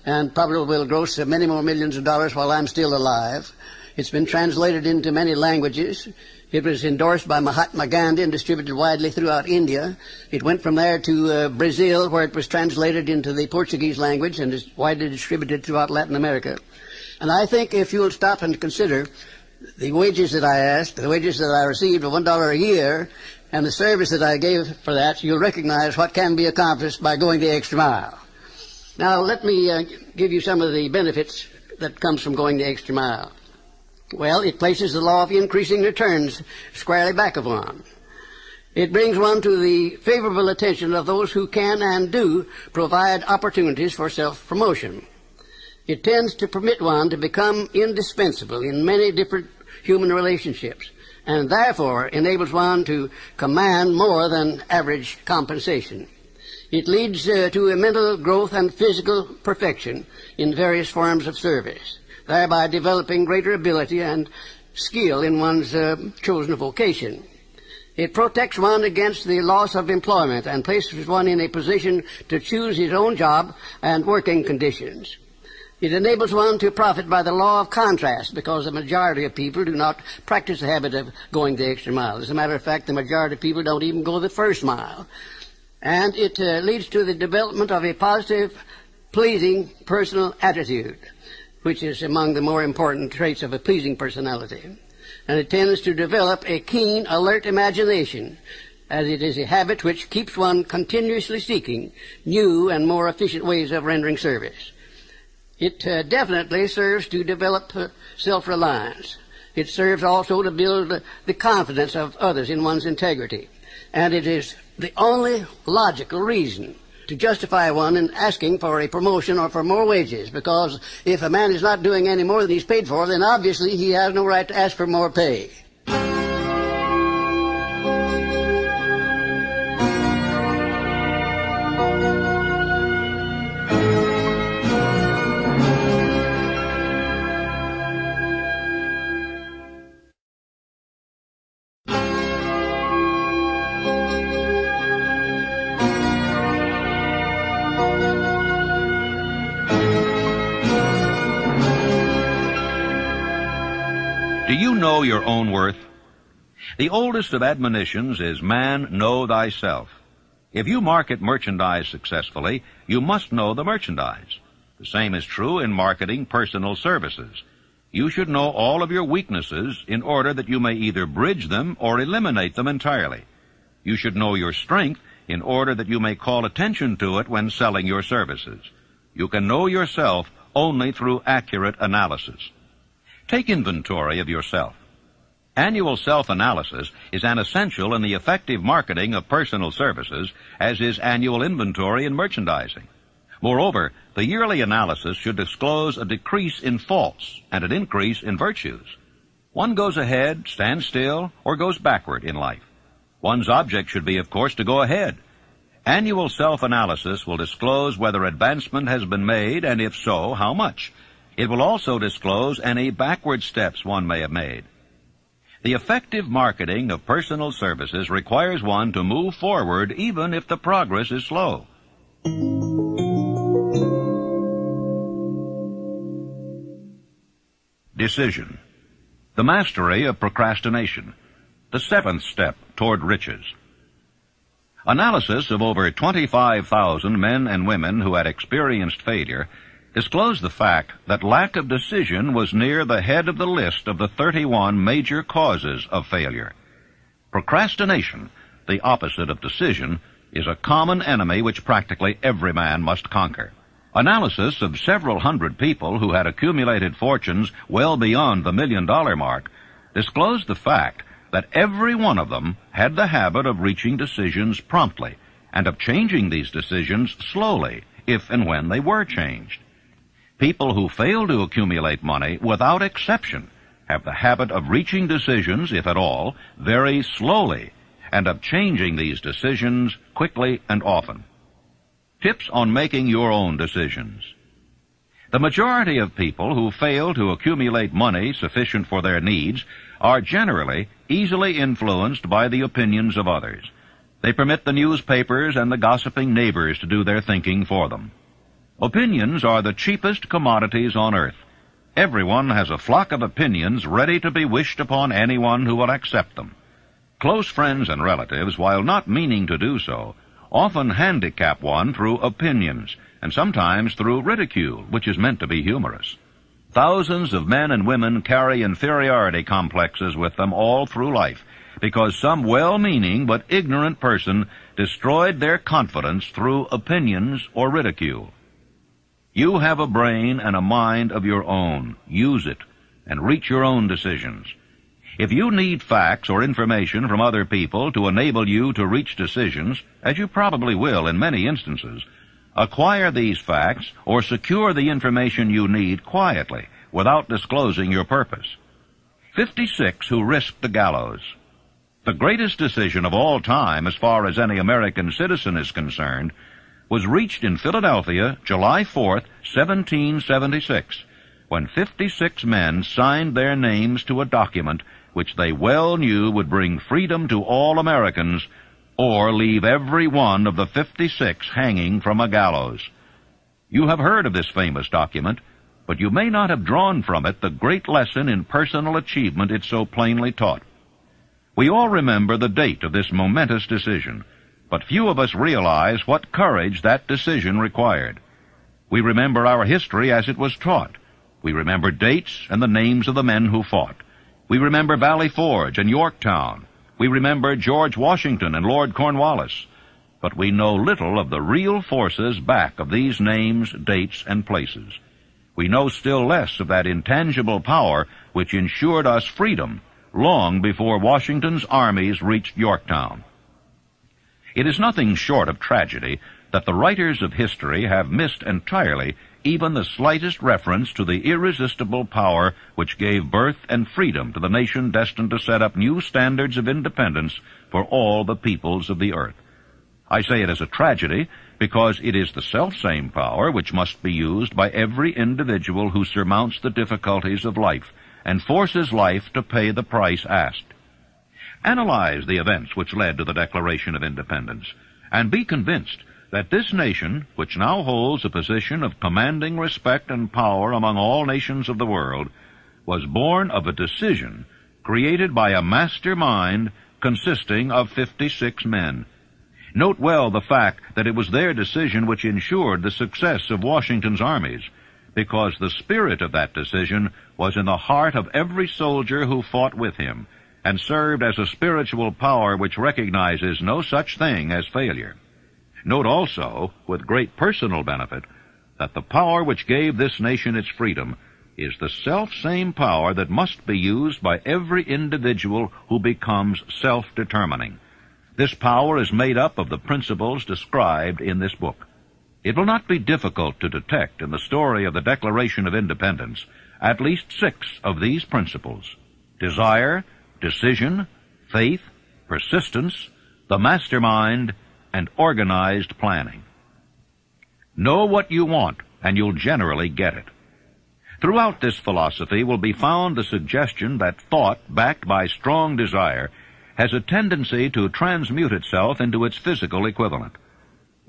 S4: and probably will gross many more millions of dollars while I'm still alive. It's been translated into many languages. It was endorsed by Mahatma Gandhi and distributed widely throughout India. It went from there to Brazil, where it was translated into the Portuguese language and is widely distributed throughout Latin America. And I think if you'll stop and consider the wages that I asked, the wages that I received of $1 a year, and the service that I gave for that, you'll recognize what can be accomplished by going the extra mile. Now, let me give you some of the benefits that comes from going the extra mile. Well, it places the law of increasing returns squarely back of one. It brings one to the favorable attention of those who can and do provide opportunities for self-promotion. It tends to permit one to become indispensable in many different human relationships, and therefore enables one to command more than average compensation. It leads to a mental growth and physical perfection in various forms of service, thereby developing greater ability and skill in one's chosen vocation. It protects one against the loss of employment and places one in a position to choose his own job and working conditions. It enables one to profit by the law of contrast, because the majority of people do not practice the habit of going the extra mile. As a matter of fact, the majority of people don't even go the first mile. And it leads to the development of a positive, pleasing personal attitude, which is among the more important traits of a pleasing personality. And it tends to develop a keen, alert imagination, as it is a habit which keeps one continuously seeking new and more efficient ways of rendering service. It definitely serves to develop self-reliance. It serves also to build the confidence of others in one's integrity. And it is the only logical reason to justify one in asking for a promotion or for more wages, because if a man is not doing any more than he's paid for, then obviously he has no right to ask for more pay.
S3: Do you know your own worth? The oldest of admonitions is, man, know thyself. If you market merchandise successfully, you must know the merchandise. The same is true in marketing personal services. You should know all of your weaknesses in order that you may either bridge them or eliminate them entirely. You should know your strength in order that you may call attention to it when selling your services. You can know yourself only through accurate analysis. Take inventory of yourself. Annual self-analysis is an essential in the effective marketing of personal services, as is annual inventory in merchandising. Moreover, the yearly analysis should disclose a decrease in faults and an increase in virtues. One goes ahead, stands still, or goes backward in life. One's object should be, of course, to go ahead. Annual self-analysis will disclose whether advancement has been made, and if so, how much. It will also disclose any backward steps one may have made. The effective marketing of personal services requires one to move forward even if the progress is slow. Decision. The mastery of procrastination. The seventh step toward riches. Analysis of over 25,000 men and women who had experienced failure disclosed the fact that lack of decision was near the head of the list of the 31 major causes of failure. Procrastination, the opposite of decision, is a common enemy which practically every man must conquer. Analysis of several hundred people who had accumulated fortunes well beyond the $1 million mark disclosed the fact that every one of them had the habit of reaching decisions promptly and of changing these decisions slowly, if and when they were changed. People who fail to accumulate money, without exception, have the habit of reaching decisions, if at all, very slowly, and of changing these decisions quickly and often. Tips on making your own decisions. The majority of people who fail to accumulate money sufficient for their needs are generally easily influenced by the opinions of others. They permit the newspapers and the gossiping neighbors to do their thinking for them. Opinions are the cheapest commodities on earth. Everyone has a flock of opinions ready to be wished upon anyone who will accept them. Close friends and relatives, while not meaning to do so, often handicap one through opinions, and sometimes through ridicule, which is meant to be humorous. Thousands of men and women carry inferiority complexes with them all through life, because some well-meaning but ignorant person destroyed their confidence through opinions or ridicule. You have a brain and a mind of your own. Use it and reach your own decisions. If you need facts or information from other people to enable you to reach decisions, as you probably will in many instances, acquire these facts or secure the information you need quietly without disclosing your purpose. 56 who risked the gallows. The greatest decision of all time, as far as any American citizen is concerned, was reached in Philadelphia, July 4th, 1776, when 56 men signed their names to a document which they well knew would bring freedom to all Americans or leave every one of the 56 hanging from a gallows. You have heard of this famous document, but you may not have drawn from it the great lesson in personal achievement it so plainly taught. We all remember the date of this momentous decision, but few of us realize what courage that decision required. We remember our history as it was taught. We remember dates and the names of the men who fought. We remember Valley Forge and Yorktown. We remember George Washington and Lord Cornwallis. But we know little of the real forces back of these names, dates, and places. We know still less of that intangible power which ensured us freedom long before Washington's armies reached Yorktown. It is nothing short of tragedy that the writers of history have missed entirely even the slightest reference to the irresistible power which gave birth and freedom to the nation destined to set up new standards of independence for all the peoples of the earth. I say it as a tragedy because it is the selfsame power which must be used by every individual who surmounts the difficulties of life and forces life to pay the price asked. Analyze the events which led to the Declaration of Independence, and be convinced that this nation, which now holds a position of commanding respect and power among all nations of the world, was born of a decision created by a mastermind consisting of 56 men. Note well the fact that it was their decision which ensured the success of Washington's armies, because the spirit of that decision was in the heart of every soldier who fought with him, and served as a spiritual power which recognizes no such thing as failure. Note also, with great personal benefit, that the power which gave this nation its freedom is the self-same power that must be used by every individual who becomes self-determining. This power is made up of the principles described in this book. It will not be difficult to detect in the story of the Declaration of Independence at least 6 of these principles: desire, decision, faith, persistence, the mastermind, and organized planning. Know what you want, and you'll generally get it. Throughout this philosophy will be found the suggestion that thought, backed by strong desire, has a tendency to transmute itself into its physical equivalent.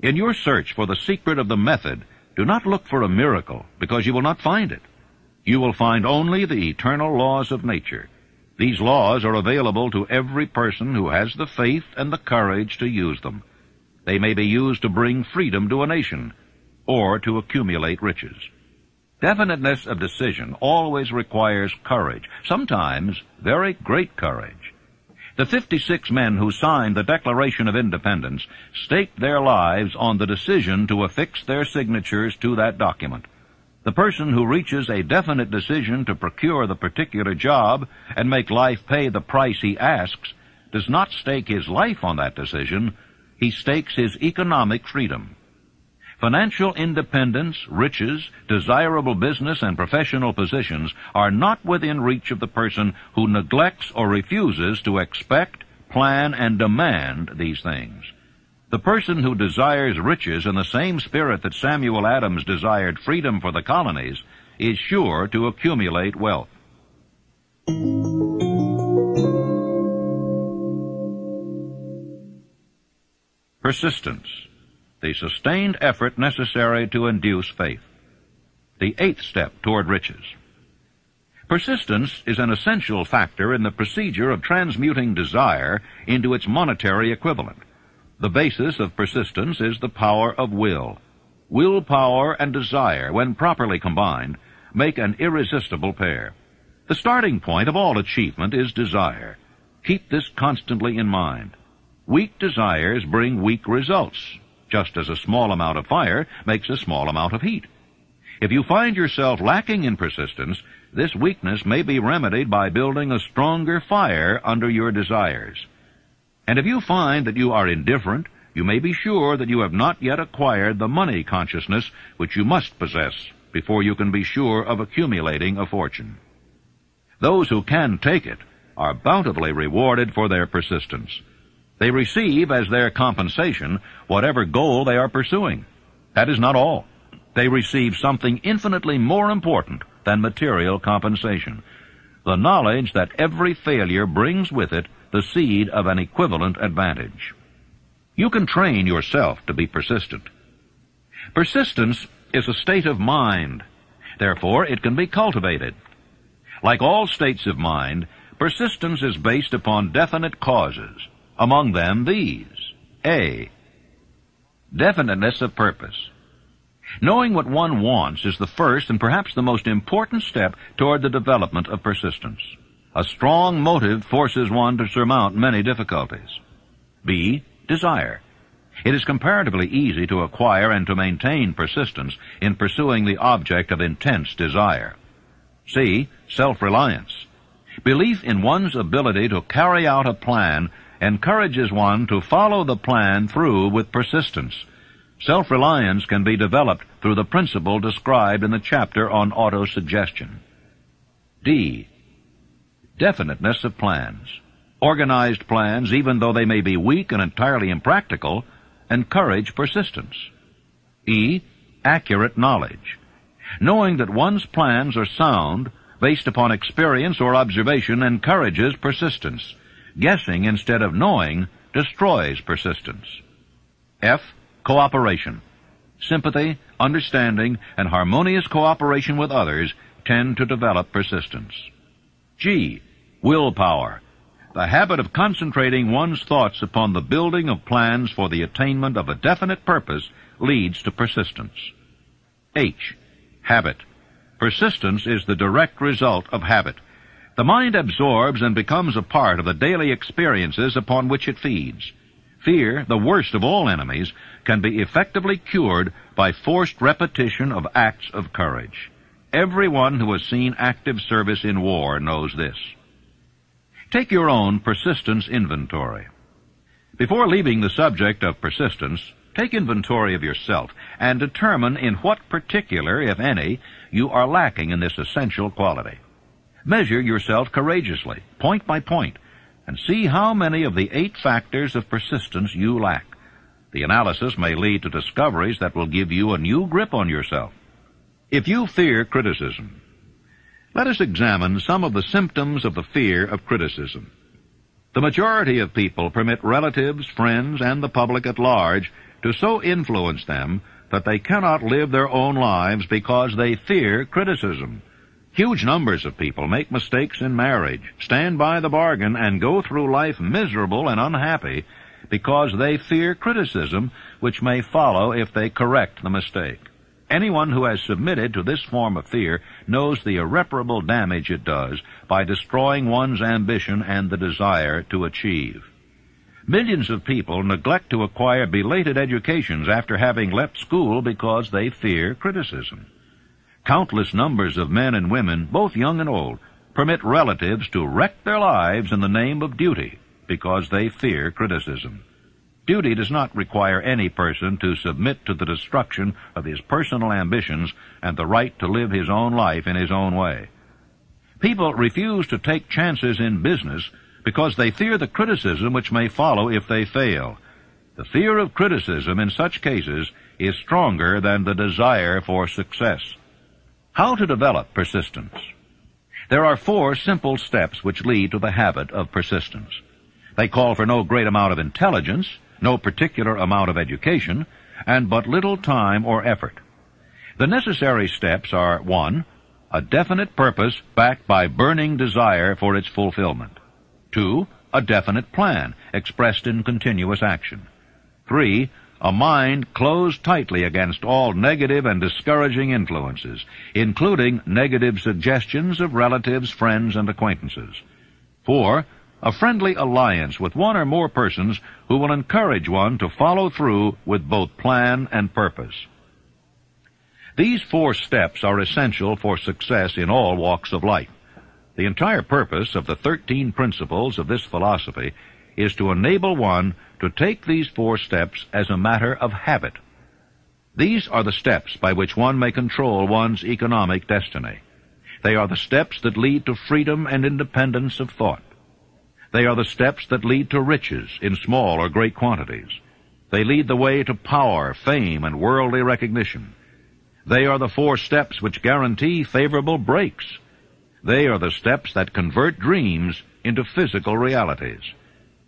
S3: In your search for the secret of the method, do not look for a miracle, because you will not find it. You will find only the eternal laws of nature. These laws are available to every person who has the faith and the courage to use them. They may be used to bring freedom to a nation, or to accumulate riches. Definiteness of decision always requires courage, sometimes very great courage. The 56 men who signed the Declaration of Independence staked their lives on the decision to affix their signatures to that document. The person who reaches a definite decision to procure the particular job and make life pay the price he asks does not stake his life on that decision. He stakes his economic freedom. Financial independence, riches, desirable business, and professional positions are not within reach of the person who neglects or refuses to expect, plan, and demand these things. The person who desires riches in the same spirit that Samuel Adams desired freedom for the colonies is sure to accumulate wealth. Persistence, the sustained effort necessary to induce faith. The 8th step toward riches. Persistence is an essential factor in the procedure of transmuting desire into its monetary equivalent. The basis of persistence is the power of will. Willpower and desire, when properly combined, make an irresistible pair. The starting point of all achievement is desire.
S5: Keep this constantly in mind. Weak desires bring weak results, just as a small amount of fire makes a small amount of heat. If you find yourself lacking in persistence, this weakness may be remedied by building a stronger fire under your desires. And if you find that you are indifferent, you may be sure that you have not yet acquired the money consciousness which you must possess before you can be sure of accumulating a fortune. Those who can take it are bountifully rewarded for their persistence. They receive as their compensation whatever goal they are pursuing. That is not all. They receive something infinitely more important than material compensation, the knowledge that every failure brings with it the seed of an equivalent advantage. You can train yourself to be persistent. Persistence is a state of mind. Therefore, it can be cultivated. Like all states of mind, persistence is based upon definite causes. Among them, these. A. Definiteness of purpose. Knowing what one wants is the first and perhaps the most important step toward the development of persistence. A strong motive forces one to surmount many difficulties. B. Desire. It is comparatively easy to acquire and to maintain persistence in pursuing the object of intense desire. C. Self-reliance. Belief in one's ability to carry out a plan encourages one to follow the plan through with persistence. Self-reliance can be developed through the principle described in the chapter on autosuggestion. D. Definiteness of plans. Organized plans, even though they may be weak and entirely impractical, encourage persistence. E. Accurate knowledge. Knowing that one's plans are sound, based upon experience or observation, encourages persistence. Guessing instead of knowing destroys persistence. F. Cooperation. Sympathy, understanding, and harmonious cooperation with others tend to develop persistence. G. Willpower. The habit of concentrating one's thoughts upon the building of plans for the attainment of a definite purpose leads to persistence. H. Habit. Persistence is the direct result of habit. The mind absorbs and becomes a part of the daily experiences upon which it feeds. Fear, the worst of all enemies, can be effectively cured by forced repetition of acts of courage. Everyone who has seen active service in war knows this. Take your own persistence inventory. Before leaving the subject of persistence, take inventory of yourself and determine in what particular, if any, you are lacking in this essential quality. Measure yourself courageously, point by point, and see how many of the 8 factors of persistence you lack. The analysis may lead to discoveries that will give you a new grip on yourself. If you fear criticism, let us examine some of the symptoms of the fear of criticism. The majority of people permit relatives, friends, and the public at large to so influence them that they cannot live their own lives because they fear criticism. Huge numbers of people make mistakes in marriage, stand by the bargain, and go through life miserable and unhappy because they fear criticism, which may follow if they correct the mistake. Anyone who has submitted to this form of fear knows the irreparable damage it does by destroying one's ambition and the desire to achieve. Millions of people neglect to acquire belated educations after having left school because they fear criticism. Countless numbers of men and women, both young and old, permit relatives to wreck their lives in the name of duty because they fear criticism. Duty does not require any person to submit to the destruction of his personal ambitions and the right to live his own life in his own way. People refuse to take chances in business because they fear the criticism which may follow if they fail. The fear of criticism in such cases is stronger than the desire for success. How to develop persistence? There are 4 simple steps which lead to the habit of persistence. They call for no great amount of intelligence, no particular amount of education, and but little time or effort. The necessary steps are: 1. A definite purpose backed by burning desire for its fulfillment. 2. A definite plan expressed in continuous action. 3. A mind closed tightly against all negative and discouraging influences, including negative suggestions of relatives, friends, and acquaintances. 4. a friendly alliance with one or more persons who will encourage one to follow through with both plan and purpose. These 4 steps are essential for success in all walks of life. The entire purpose of the 13 principles of this philosophy is to enable one to take these 4 steps as a matter of habit. These are the steps by which one may control one's economic destiny. They are the steps that lead to freedom and independence of thought. They are the steps that lead to riches in small or great quantities. They lead the way to power, fame, and worldly recognition. They are the 4 steps which guarantee favorable breaks. They are the steps that convert dreams into physical realities.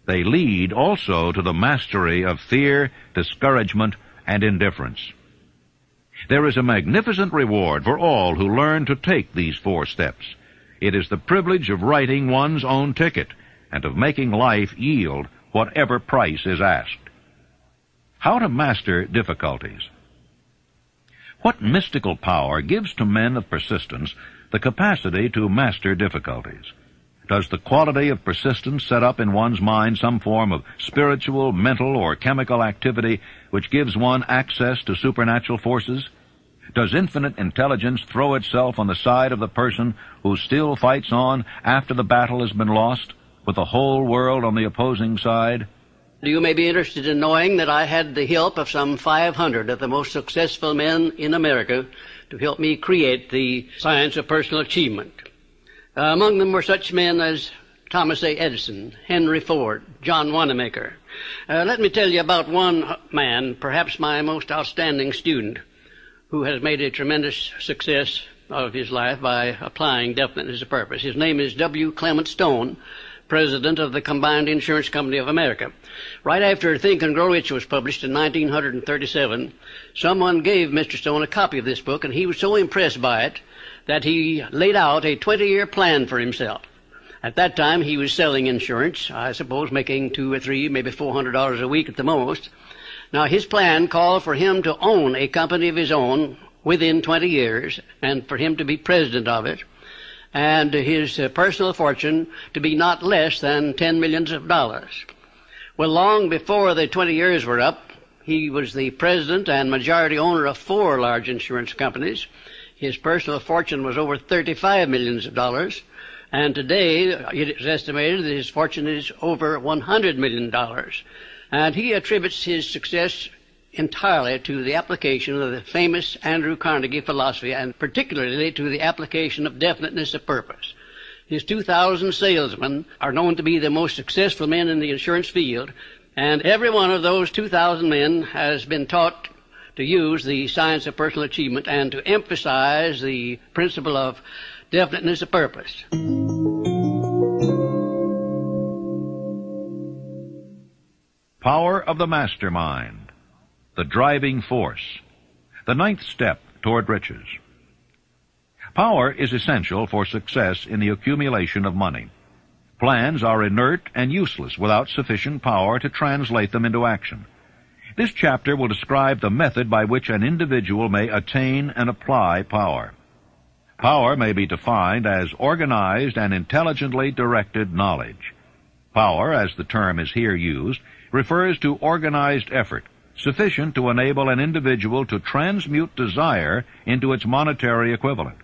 S5: They lead also to the mastery of fear, discouragement, and indifference. There is a magnificent reward for all who learn to take these 4 steps. It is the privilege of writing one's own ticket and of making life yield whatever price is asked. How to master difficulties. What mystical power gives to men of persistence the capacity to master difficulties? Does the quality of persistence set up in one's mind some form of spiritual, mental, or chemical activity which gives one access to supernatural forces? Does infinite intelligence throw itself on the side of the person who still fights on after the battle has been lost, with the whole world on the opposing side?
S4: You may be interested in knowing that I had the help of some 500 of the most successful men in America to help me create the science of personal achievement. Among them were such men as Thomas A. Edison, Henry Ford, John Wanamaker. Let me tell you about one man, perhaps my most outstanding student, who has made a tremendous success of his life by applying definiteness of purpose. His name is W. Clement Stone, president of the Combined Insurance Company of America. Right after Think and Grow Rich was published in 1937, someone gave Mr. Stone a copy of this book, and he was so impressed by it that he laid out a 20-year plan for himself. At that time, he was selling insurance, I suppose making $200 or $300, maybe $400 a week at the most. Now, his plan called for him to own a company of his own within 20 years, and for him to be president of it, and his personal fortune to be not less than $10 million. Well, long before the 20 years were up, he was the president and majority owner of 4 large insurance companies. His personal fortune was over $35 million, and today it is estimated that his fortune is over $100 million. And he attributes his success entirely to the application of the famous Andrew Carnegie philosophy, and particularly to the application of definiteness of purpose. His 2,000 salesmen are known to be the most successful men in the insurance field, and every one of those 2,000 men has been taught to use the science of personal achievement and to emphasize the principle of definiteness of purpose.
S5: Power of the mastermind, the driving force, the 9th step toward riches. Power is essential for success in the accumulation of money. Plans are inert and useless without sufficient power to translate them into action. This chapter will describe the method by which an individual may attain and apply power. Power may be defined as organized and intelligently directed knowledge. Power, as the term is here used, refers to organized effort, sufficient to enable an individual to transmute desire into its monetary equivalent.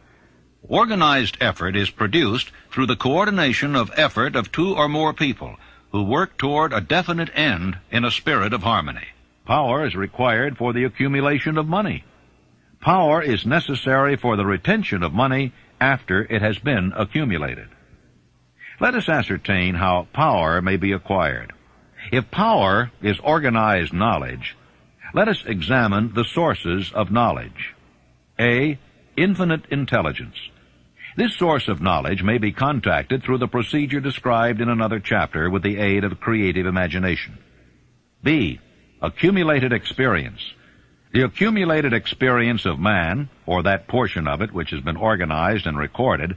S5: Organized effort is produced through the coordination of effort of 2 or more people who work toward a definite end in a spirit of harmony. Power is required for the accumulation of money. Power is necessary for the retention of money after it has been accumulated. Let us ascertain how power may be acquired. If power is organized knowledge, let us examine the sources of knowledge. A. Infinite intelligence. This source of knowledge may be contacted through the procedure described in another chapter with the aid of creative imagination. B. Accumulated experience. The accumulated experience of man, or that portion of it which has been organized and recorded,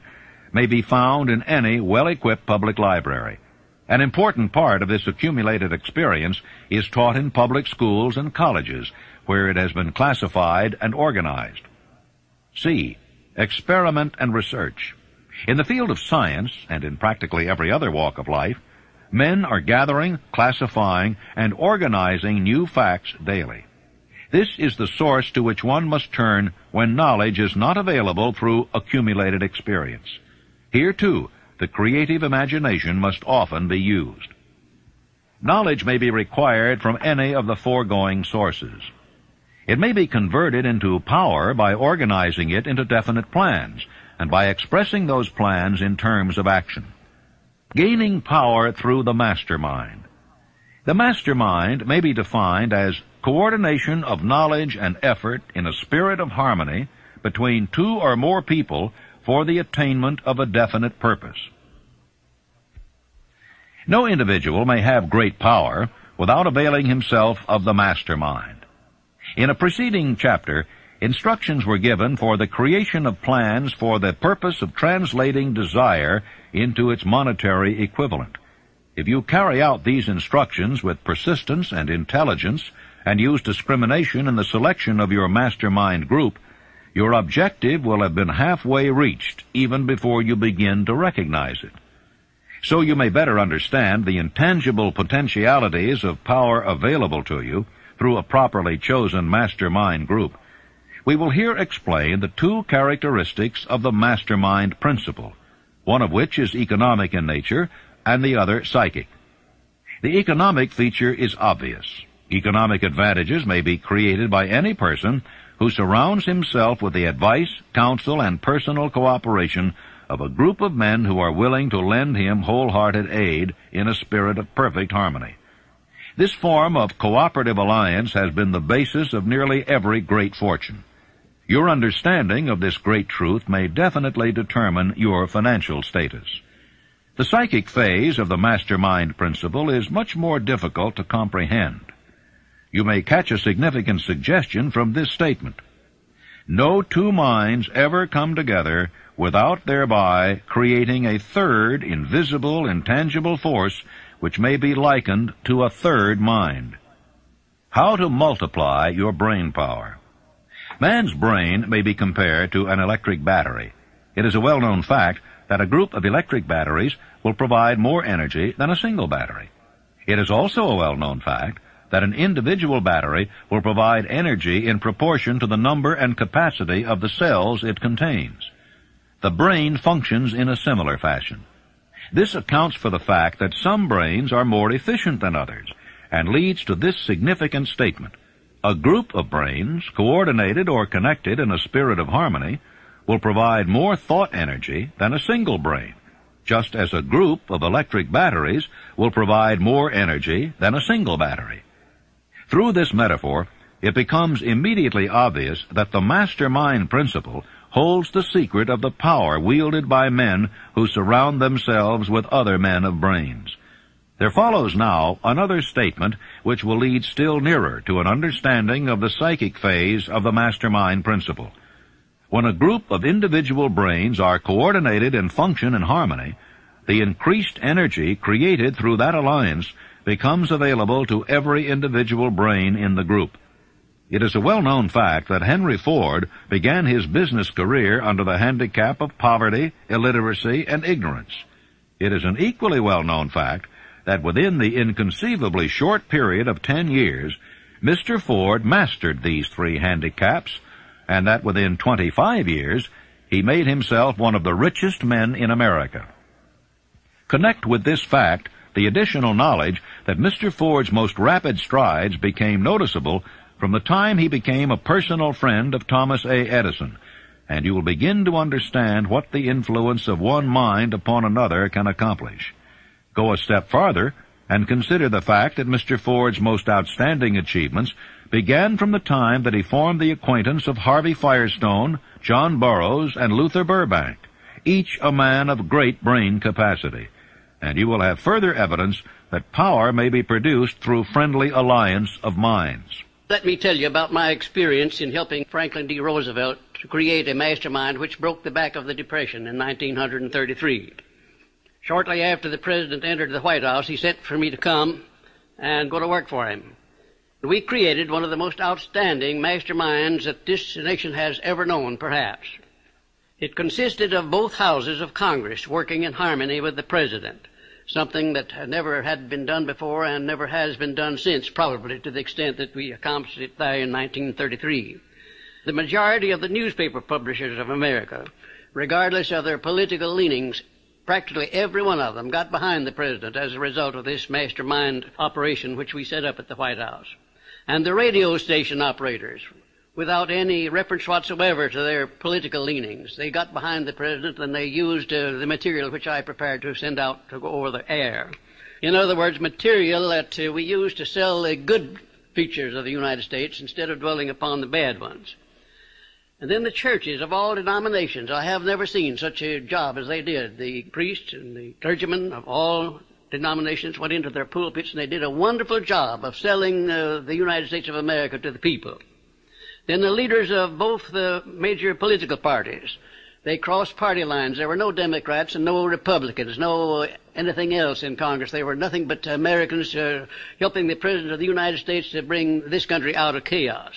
S5: may be found in any well-equipped public library. An important part of this accumulated experience is taught in public schools and colleges, where it has been classified and organized. C. Experiment and research. In the field of science, and in practically every other walk of life, Men are gathering, classifying, and organizing new facts daily. This is the source to which one must turn when knowledge is not available through accumulated experience. Here, too, the creative imagination must often be used. Knowledge may be required from any of the foregoing sources. It may be converted into power by organizing it into definite plans, and by expressing those plans in terms of action. Gaining power through the mastermind. The mastermind may be defined as coordination of knowledge and effort in a spirit of harmony between two or more people for the attainment of a definite purpose. No individual may have great power without availing himself of the mastermind. In a preceding chapter, instructions were given for the creation of plans for the purpose of translating desire into its monetary equivalent. If you carry out these instructions with persistence and intelligence, and use discrimination in the selection of your mastermind group, your objective will have been halfway reached even before you begin to recognize it. So you may better understand the intangible potentialities of power available to you through a properly chosen mastermind group. We will here explain the two characteristics of the mastermind principle, one of which is economic in nature and the other psychic. The economic feature is obvious. Economic advantages may be created by any person who surrounds himself with the advice, counsel, and personal cooperation of a group of men who are willing to lend him wholehearted aid in a spirit of perfect harmony. This form of cooperative alliance has been the basis of nearly every great fortune. Your understanding of this great truth may definitely determine your financial status. The psychic phase of the mastermind principle is much more difficult to comprehend. You may catch a significant suggestion from this statement. No two minds ever come together without thereby creating a third invisible, intangible force which may be likened to a third mind. How to multiply your brain power. Man's brain may be compared to an electric battery. It is a well-known fact that a group of electric batteries will provide more energy than a single battery. It is also a well-known fact that an individual battery will provide energy in proportion to the number and capacity of the cells it contains. The brain functions in a similar fashion. This accounts for the fact that some brains are more efficient than others, and leads to this significant statement. A group of brains, coordinated or connected in a spirit of harmony, will provide more thought energy than a single brain, just as a group of electric batteries will provide more energy than a single battery. Through this metaphor, it becomes immediately obvious that the mastermind principle holds the secret of the power wielded by men who surround themselves with other men of brains. There follows now another statement which will lead still nearer to an understanding of the psychic phase of the mastermind principle. When a group of individual brains are coordinated and function in harmony, the increased energy created through that alliance becomes available to every individual brain in the group. It is a well-known fact that Henry Ford began his business career under the handicap of poverty, illiteracy, and ignorance. It is an equally well-known fact that within the inconceivably short period of 10 years, Mr. Ford mastered these three handicaps, and that within 25 years, he made himself one of the richest men in America. Connect with this fact the additional knowledge that Mr. Ford's most rapid strides became noticeable from the time he became a personal friend of Thomas A. Edison, and you will begin to understand what the influence of one mind upon another can accomplish. Go a step farther and consider the fact that Mr. Ford's most outstanding achievements began from the time that he formed the acquaintance of Harvey Firestone, John Burroughs, and Luther Burbank, each a man of great brain capacity. And you will have further evidence that power may be produced through friendly alliance of minds.
S4: Let me tell you about my experience in helping Franklin D. Roosevelt to create a mastermind which broke the back of the Depression in 1933. Shortly after the President entered the White House, he sent for me to come and go to work for him. We created one of the most outstanding masterminds that this nation has ever known, perhaps. It consisted of both houses of Congress working in harmony with the President, something that never had been done before and never has been done since, probably to the extent that we accomplished it there in 1933. The majority of the newspaper publishers of America, regardless of their political leanings, practically every one of them got behind the president as a result of this mastermind operation which we set up at the White House. And the radio station operators, without any reference whatsoever to their political leanings, they got behind the president and they used the material which I prepared to send out to go over the air. In other words, material that we used to sell the good features of the United States instead of dwelling upon the bad ones. And then the churches of all denominations, I have never seen such a job as they did. The priests and the clergymen of all denominations went into their pulpits and they did a wonderful job of selling the United States of America to the people. Then the leaders of both the major political parties, they crossed party lines. There were no Democrats and no Republicans, no anything else in Congress. They were nothing but Americans helping the President of the United States to bring this country out of chaos.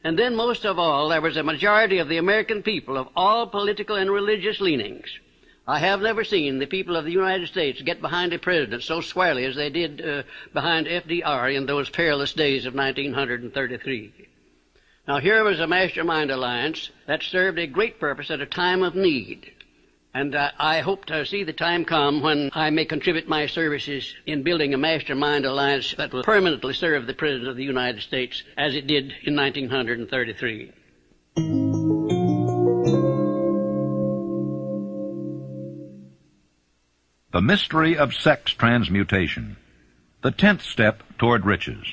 S4: And then most of all, there was a majority of the American people of all political and religious leanings. I have never seen the people of the United States get behind a president so squarely as they did behind FDR in those perilous days of 1933. Now here was a mastermind alliance that served a great purpose at a time of need. And I hope to see the time come when I may contribute my services in building a mastermind alliance that will permanently serve the President of the United States as it did in 1933.
S5: The mystery of sex transmutation, the 10th step toward riches.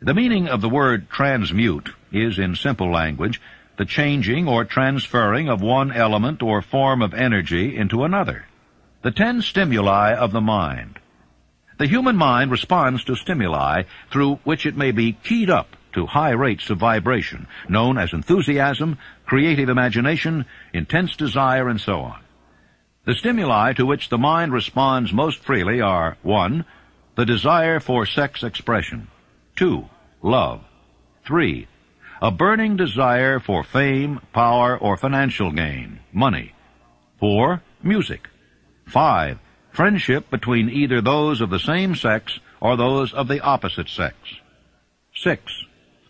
S5: The meaning of the word transmute is, in simple language, the changing or transferring of one element or form of energy into another. The 10 stimuli of the mind. The human mind responds to stimuli through which it may be keyed up to high rates of vibration, known as enthusiasm, creative imagination, intense desire, and so on. The stimuli to which the mind responds most freely are 1. The desire for sex expression. 2. Love. 3. A burning desire for fame, power, or financial gain, money. 4. Music. 5. Friendship between either those of the same sex or those of the opposite sex. 6.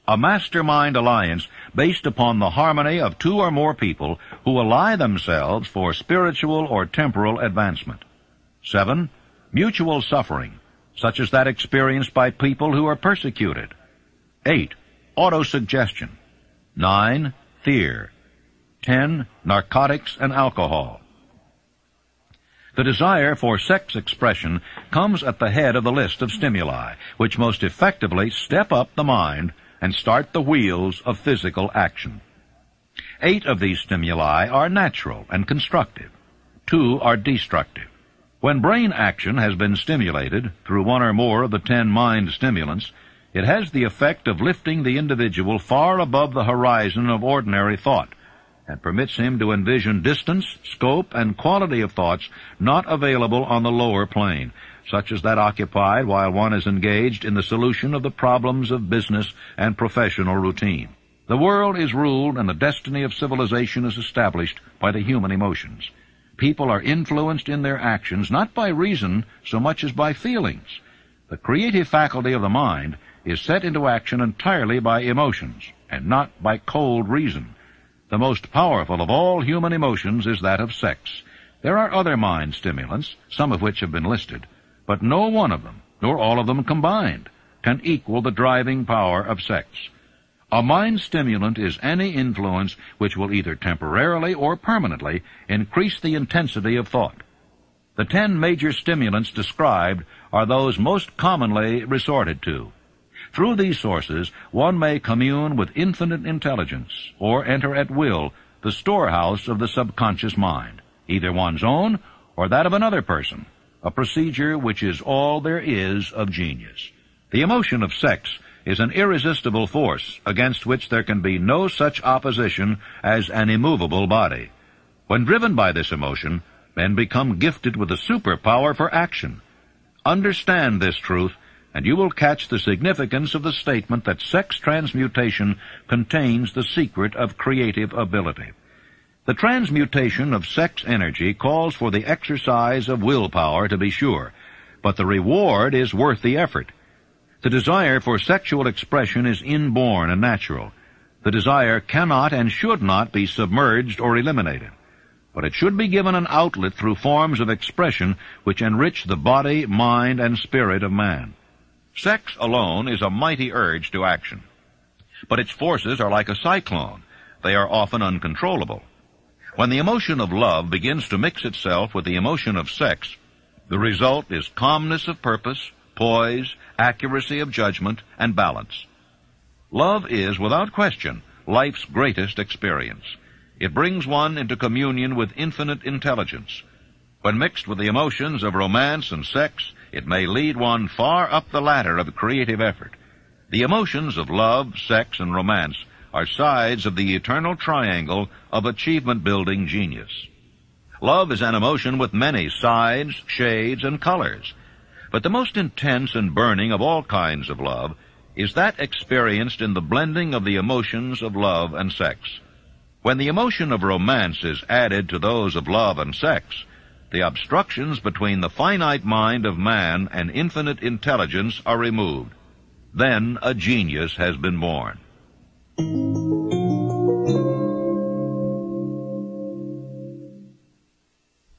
S5: A mastermind alliance based upon the harmony of 2 or more people who ally themselves for spiritual or temporal advancement. 7. Mutual suffering, such as that experienced by people who are persecuted. 8. Autosuggestion. 9. Fear. 10. Narcotics and alcohol. The desire for sex expression comes at the head of the list of stimuli, which most effectively step up the mind and start the wheels of physical action. 8 of these stimuli are natural and constructive. 2 are destructive. When brain action has been stimulated through one or more of the 10 mind stimulants, it has the effect of lifting the individual far above the horizon of ordinary thought and permits him to envision distance, scope, and quality of thoughts not available on the lower plane, such as that occupied while one is engaged in the solution of the problems of business and professional routine. The world is ruled and the destiny of civilization is established by the human emotions. People are influenced in their actions not by reason so much as by feelings. The creative faculty of the mind is set into action entirely by emotions, and not by cold reason. The most powerful of all human emotions is that of sex. There are other mind stimulants, some of which have been listed, but no one of them, nor all of them combined, can equal the driving power of sex. A mind stimulant is any influence which will either temporarily or permanently increase the intensity of thought. The 10 major stimulants described are those most commonly resorted to. Through these sources, one may commune with infinite intelligence, or enter at will the storehouse of the subconscious mind, either one's own or that of another person, a procedure which is all there is of genius. The emotion of sex is an irresistible force against which there can be no such opposition as an immovable body. When driven by this emotion, men become gifted with a superpower for action. Understand this truth, and you will catch the significance of the statement that sex transmutation contains the secret of creative ability. The transmutation of sex energy calls for the exercise of willpower, to be sure, but the reward is worth the effort. The desire for sexual expression is inborn and natural. The desire cannot and should not be submerged or eliminated, but it should be given an outlet through forms of expression which enrich the body, mind, and spirit of man. Sex alone is a mighty urge to action, but its forces are like a cyclone. They are often uncontrollable. When the emotion of love begins to mix itself with the emotion of sex, the result is calmness of purpose, poise, accuracy of judgment, and balance. Love is, without question, life's greatest experience. It brings one into communion with infinite intelligence. When mixed with the emotions of romance and sex, it may lead one far up the ladder of creative effort. The emotions of love, sex, and romance are sides of the eternal triangle of achievement-building genius. Love is an emotion with many sides, shades, and colors. But the most intense and burning of all kinds of love is that experienced in the blending of the emotions of love and sex. When the emotion of romance is added to those of love and sex, the obstructions between the finite mind of man and infinite intelligence are removed. Then a genius has been born.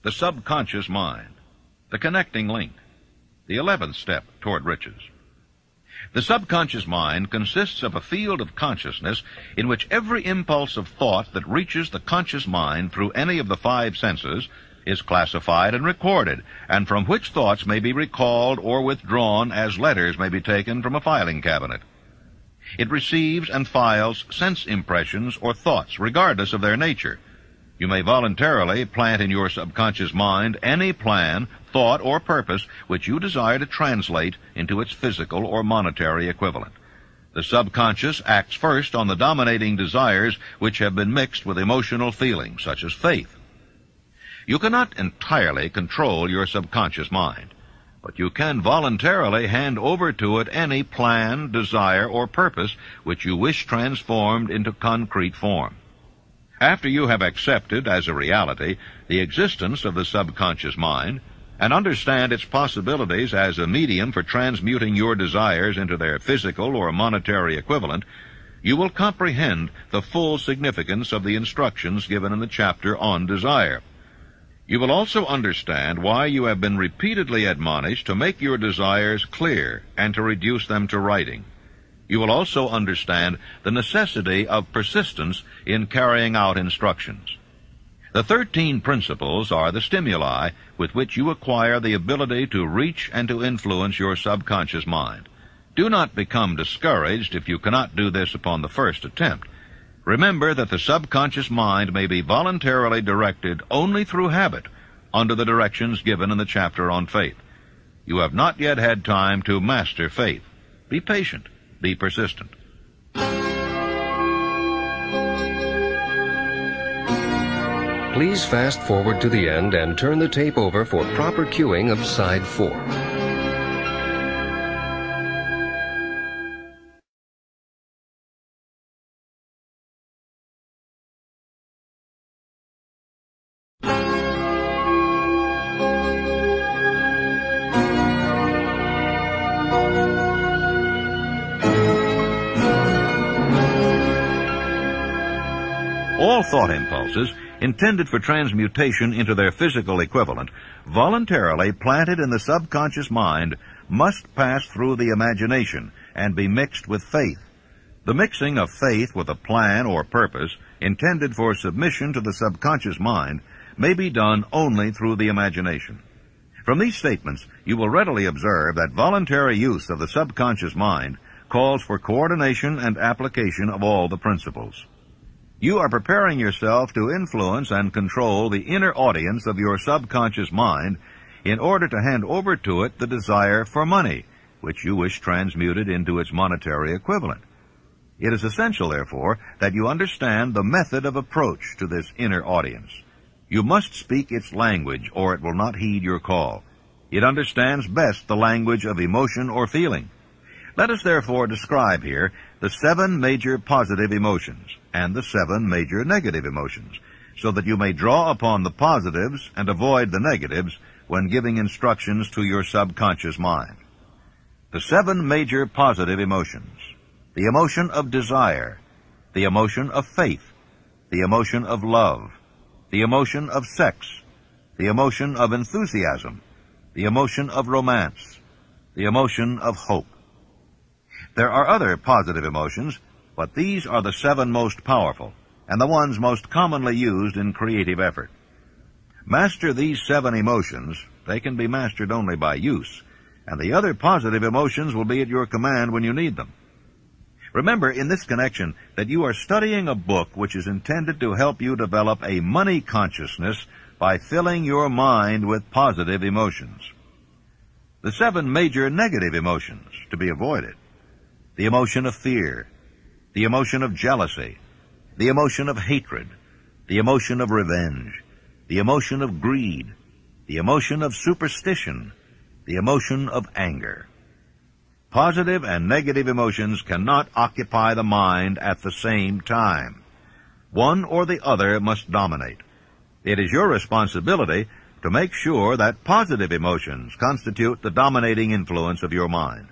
S5: The subconscious mind, the connecting link, the 11th step toward riches. The subconscious mind consists of a field of consciousness in which every impulse of thought that reaches the conscious mind through any of the 5 senses is classified and recorded, and from which thoughts may be recalled or withdrawn as letters may be taken from a filing cabinet. It receives and files sense impressions or thoughts, regardless of their nature. You may voluntarily plant in your subconscious mind any plan, thought, or purpose which you desire to translate into its physical or monetary equivalent. The subconscious acts first on the dominating desires which have been mixed with emotional feelings, such as faith. You cannot entirely control your subconscious mind, but you can voluntarily hand over to it any plan, desire, or purpose which you wish transformed into concrete form. After you have accepted as a reality the existence of the subconscious mind and understand its possibilities as a medium for transmuting your desires into their physical or monetary equivalent, you will comprehend the full significance of the instructions given in the chapter on desire. You will also understand why you have been repeatedly admonished to make your desires clear and to reduce them to writing. You will also understand the necessity of persistence in carrying out instructions. The 13 principles are the stimuli with which you acquire the ability to reach and to influence your subconscious mind. Do not become discouraged if you cannot do this upon the first attempt. Remember that the subconscious mind may be voluntarily directed only through habit under the directions given in the chapter on faith. You have not yet had time to master faith. Be patient. Be persistent.
S1: Please fast forward to the end and turn the tape over for proper cueing of side 4.
S5: All thought impulses intended for transmutation into their physical equivalent, voluntarily planted in the subconscious mind, must pass through the imagination and be mixed with faith. The mixing of faith with a plan or purpose intended for submission to the subconscious mind may be done only through the imagination. From these statements, you will readily observe that voluntary use of the subconscious mind calls for coordination and application of all the principles. You are preparing yourself to influence and control the inner audience of your subconscious mind in order to hand over to it the desire for money, which you wish transmuted into its monetary equivalent. It is essential, therefore, that you understand the method of approach to this inner audience. You must speak its language, or it will not heed your call. It understands best the language of emotion or feeling. Let us therefore describe here the 7 major positive emotions and the 7 major negative emotions, so that you may draw upon the positives and avoid the negatives when giving instructions to your subconscious mind. The 7 major positive emotions: the emotion of desire, the emotion of faith, the emotion of love, the emotion of sex, the emotion of enthusiasm, the emotion of romance, the emotion of hope. There are other positive emotions, but these are the 7 most powerful and the ones most commonly used in creative effort. Master these 7 emotions. They can be mastered only by use, and the other positive emotions will be at your command when you need them. Remember in this connection that you are studying a book which is intended to help you develop a money consciousness by filling your mind with positive emotions. The 7 major negative emotions to be avoided: the emotion of fear, the emotion of jealousy, the emotion of hatred, the emotion of revenge, the emotion of greed, the emotion of superstition, the emotion of anger. Positive and negative emotions cannot occupy the mind at the same time. One or the other must dominate. It is your responsibility to make sure that positive emotions constitute the dominating influence of your mind.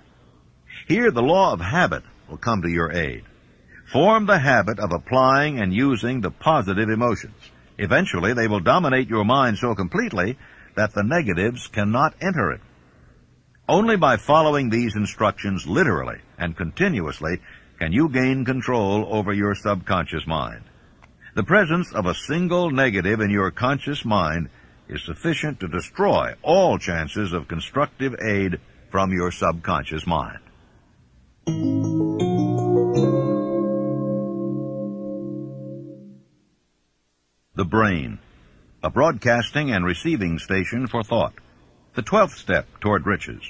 S5: Here the law of habit will come to your aid. Form the habit of applying and using the positive emotions. Eventually they will dominate your mind so completely that the negatives cannot enter it. Only by following these instructions literally and continuously can you gain control over your subconscious mind. The presence of a single negative in your conscious mind is sufficient to destroy all chances of constructive aid from your subconscious mind. The brain, a broadcasting and receiving station for thought, the 12th step toward riches.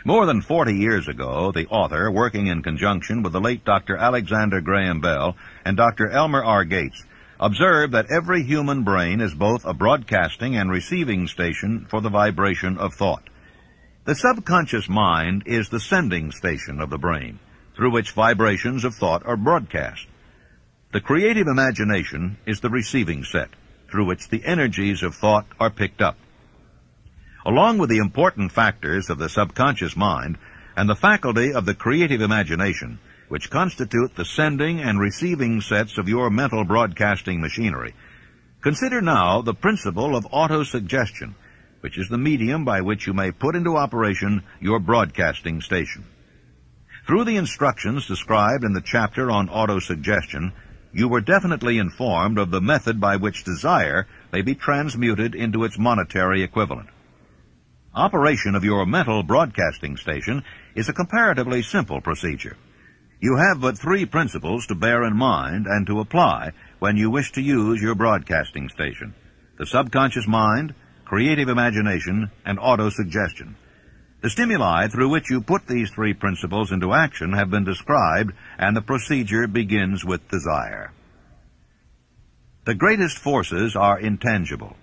S5: More than 40 years ago, the author, working in conjunction with the late Dr. Alexander Graham Bell and Dr. Elmer R. Gates, observed that every human brain is both a broadcasting and receiving station for the vibration of thought. The subconscious mind is the sending station of the brain, through which vibrations of thought are broadcast. The creative imagination is the receiving set, through which the energies of thought are picked up. Along with the important factors of the subconscious mind and the faculty of the creative imagination, which constitute the sending and receiving sets of your mental broadcasting machinery, consider now the principle of autosuggestion, which is the medium by which you may put into operation your broadcasting station. Through the instructions described in the chapter on autosuggestion, you were definitely informed of the method by which desire may be transmuted into its monetary equivalent. Operation of your mental broadcasting station is a comparatively simple procedure. You have but 3 principles to bear in mind and to apply when you wish to use your broadcasting station: the subconscious mind, creative imagination, and autosuggestion. The stimuli through which you put these 3 principles into action have been described, and the procedure begins with desire. The greatest forces are intangible.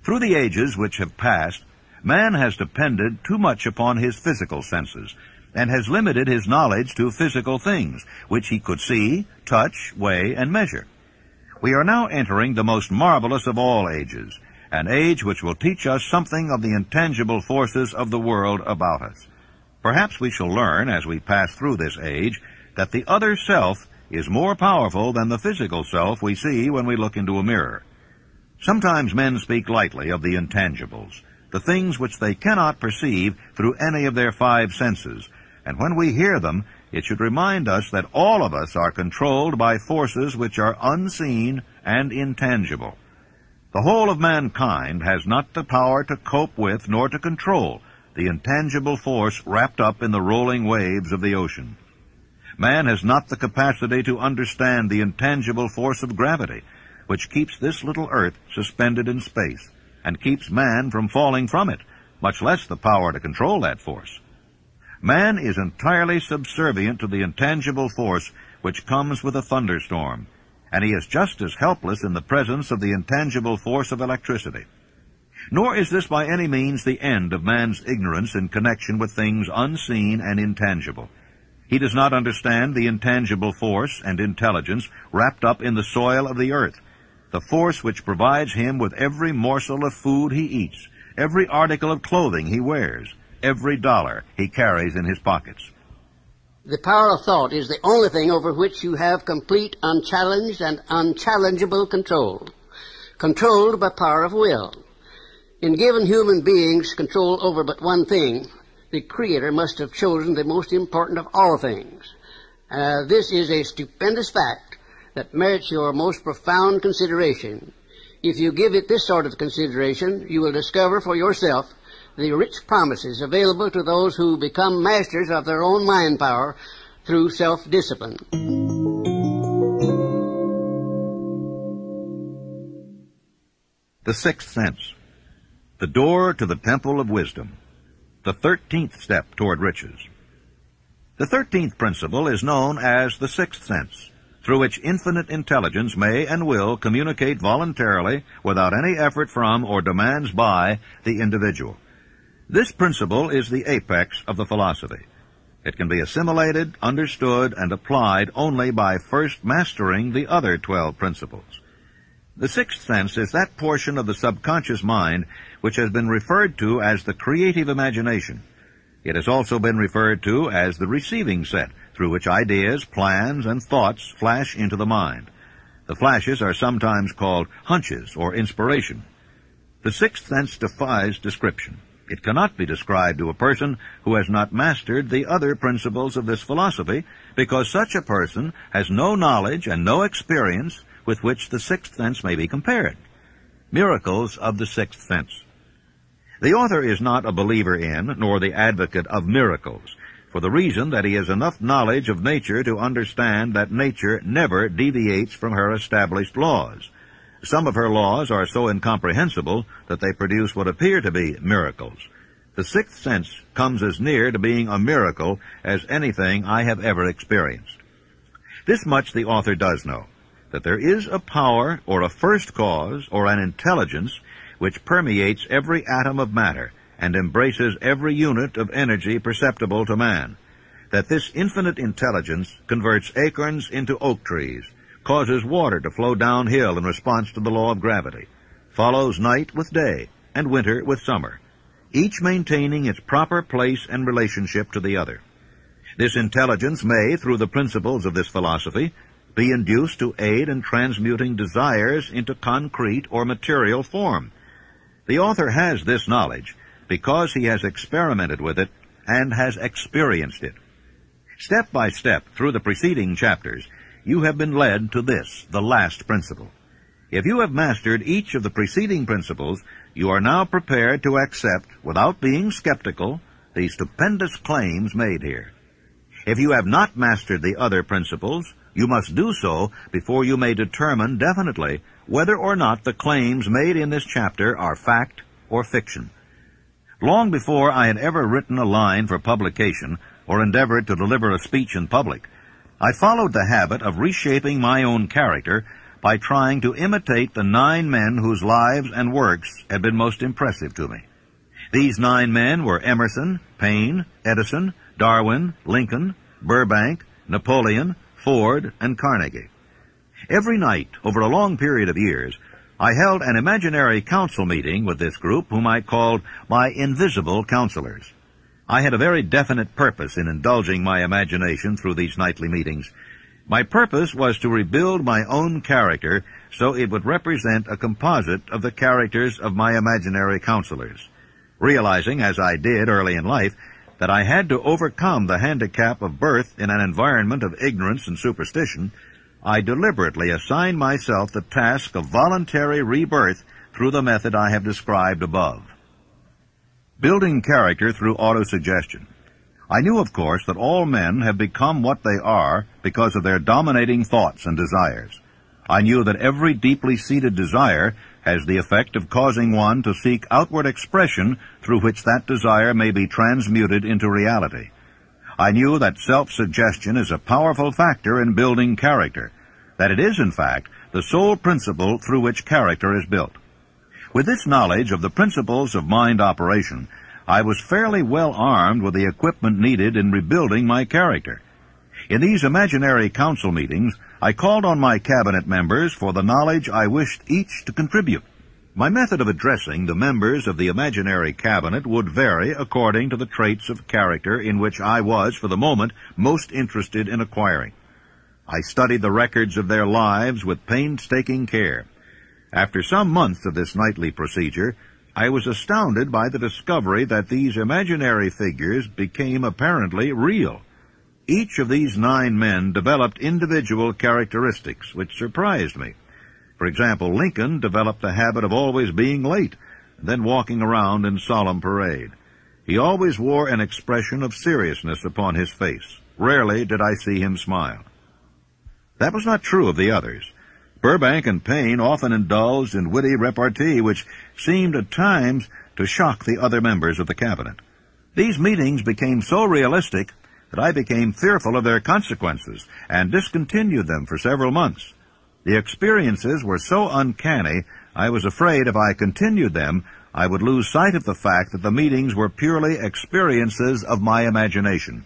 S5: Through the ages which have passed, man has depended too much upon his physical senses, and has limited his knowledge to physical things, which he could see, touch, weigh, and measure. We are now entering the most marvelous of all ages, an age which will teach us something of the intangible forces of the world about us. Perhaps we shall learn, as we pass through this age, that the other self is more powerful than the physical self we see when we look into a mirror. Sometimes men speak lightly of the intangibles, the things which they cannot perceive through any of their 5 senses, and when we hear them, it should remind us that all of us are controlled by forces which are unseen and intangible. The whole of mankind has not the power to cope with nor to control the intangible force wrapped up in the rolling waves of the ocean. Man has not the capacity to understand the intangible force of gravity, which keeps this little earth suspended in space, and keeps man from falling from it, much less the power to control that force. Man is entirely subservient to the intangible force which comes with a thunderstorm, and he is just as helpless in the presence of the intangible force of electricity. Nor is this by any means the end of man's ignorance in connection with things unseen and intangible. He does not understand the intangible force and intelligence wrapped up in the soil of the earth, the force which provides him with every morsel of food he eats, every article of clothing he wears, every dollar he carries in his pockets.
S4: The power of thought is the only thing over which you have complete, unchallenged, and unchallengeable control. Controlled by power of will. In giving human beings control over but one thing, the Creator must have chosen the most important of all things. This is a stupendous fact that merits your most profound consideration. If you give it this sort of consideration, you will discover for yourself the rich promises available to those who become masters of their own mind power through self-discipline.
S5: The sixth sense, the door to the temple of wisdom, the 13th step toward riches. The 13th principle is known as the sixth sense, through which infinite intelligence may and will communicate voluntarily without any effort from or demands by the individual. This principle is the apex of the philosophy. It can be assimilated, understood, and applied only by first mastering the other 12 principles. The sixth sense is that portion of the subconscious mind which has been referred to as the creative imagination. It has also been referred to as the receiving set, through which ideas, plans, and thoughts flash into the mind. The flashes are sometimes called hunches or inspiration. The sixth sense defies description. It cannot be described to a person who has not mastered the other principles of this philosophy, because such a person has no knowledge and no experience with which the sixth sense may be compared. Miracles of the sixth sense. The author is not a believer in, nor the advocate of miracles, for the reason that he has enough knowledge of nature to understand that nature never deviates from her established laws. Some of her laws are so incomprehensible that they produce what appear to be miracles. The sixth sense comes as near to being a miracle as anything I have ever experienced. This much the author does know, that there is a power or a first cause or an intelligence which permeates every atom of matter and embraces every unit of energy perceptible to man, that this infinite intelligence converts acorns into oak trees, causes water to flow downhill in response to the law of gravity, follows night with day and winter with summer, each maintaining its proper place and relationship to the other. This intelligence may, through the principles of this philosophy, be induced to aid in transmuting desires into concrete or material form. The author has this knowledge because he has experimented with it and has experienced it. Step by step through the preceding chapters, you have been led to this, the last principle. If you have mastered each of the preceding principles, you are now prepared to accept, without being skeptical, the stupendous claims made here. If you have not mastered the other principles, you must do so before you may determine definitely whether or not the claims made in this chapter are fact or fiction. Long before I had ever written a line for publication or endeavored to deliver a speech in public, I followed the habit of reshaping my own character by trying to imitate the 9 men whose lives and works had been most impressive to me. These 9 men were Emerson, Paine, Edison, Darwin, Lincoln, Burbank, Napoleon, Ford, and Carnegie. Every night, over a long period of years, I held an imaginary council meeting with this group whom I called my invisible counselors. I had a very definite purpose in indulging my imagination through these nightly meetings. My purpose was to rebuild my own character so it would represent a composite of the characters of my imaginary counselors. Realizing, as I did early in life, that I had to overcome the handicap of birth in an environment of ignorance and superstition, I deliberately assigned myself the task of voluntary rebirth through the method I have described above. Building character through autosuggestion. I knew, of course, that all men have become what they are because of their dominating thoughts and desires. I knew that every deeply seated desire has the effect of causing one to seek outward expression through which that desire may be transmuted into reality. I knew that self-suggestion is a powerful factor in building character, that it is, in fact, the sole principle through which character is built. With this knowledge of the principles of mind operation, I was fairly well armed with the equipment needed in rebuilding my character. In these imaginary council meetings,
S3: I called on my cabinet members for the knowledge I wished each to contribute. My method of addressing the members of the imaginary cabinet would vary according to the traits of character in which I was, for the moment, most interested in acquiring. I studied the records of their lives with painstaking care. After some months of this nightly procedure, I was astounded by the discovery that these imaginary figures became apparently real. Each of these 9 men developed individual characteristics which surprised me. For example, Lincoln developed the habit of always being late, and then walking around in solemn parade. He always wore an expression of seriousness upon his face. Rarely did I see him smile. That was not true of the others. Burbank and Payne often indulged in witty repartee which seemed at times to shock the other members of the cabinet. These meetings became so realistic that I became fearful of their consequences and discontinued them for several months. The experiences were so uncanny, I was afraid if I continued them, I would lose sight of the fact that the meetings were purely experiences of my imagination.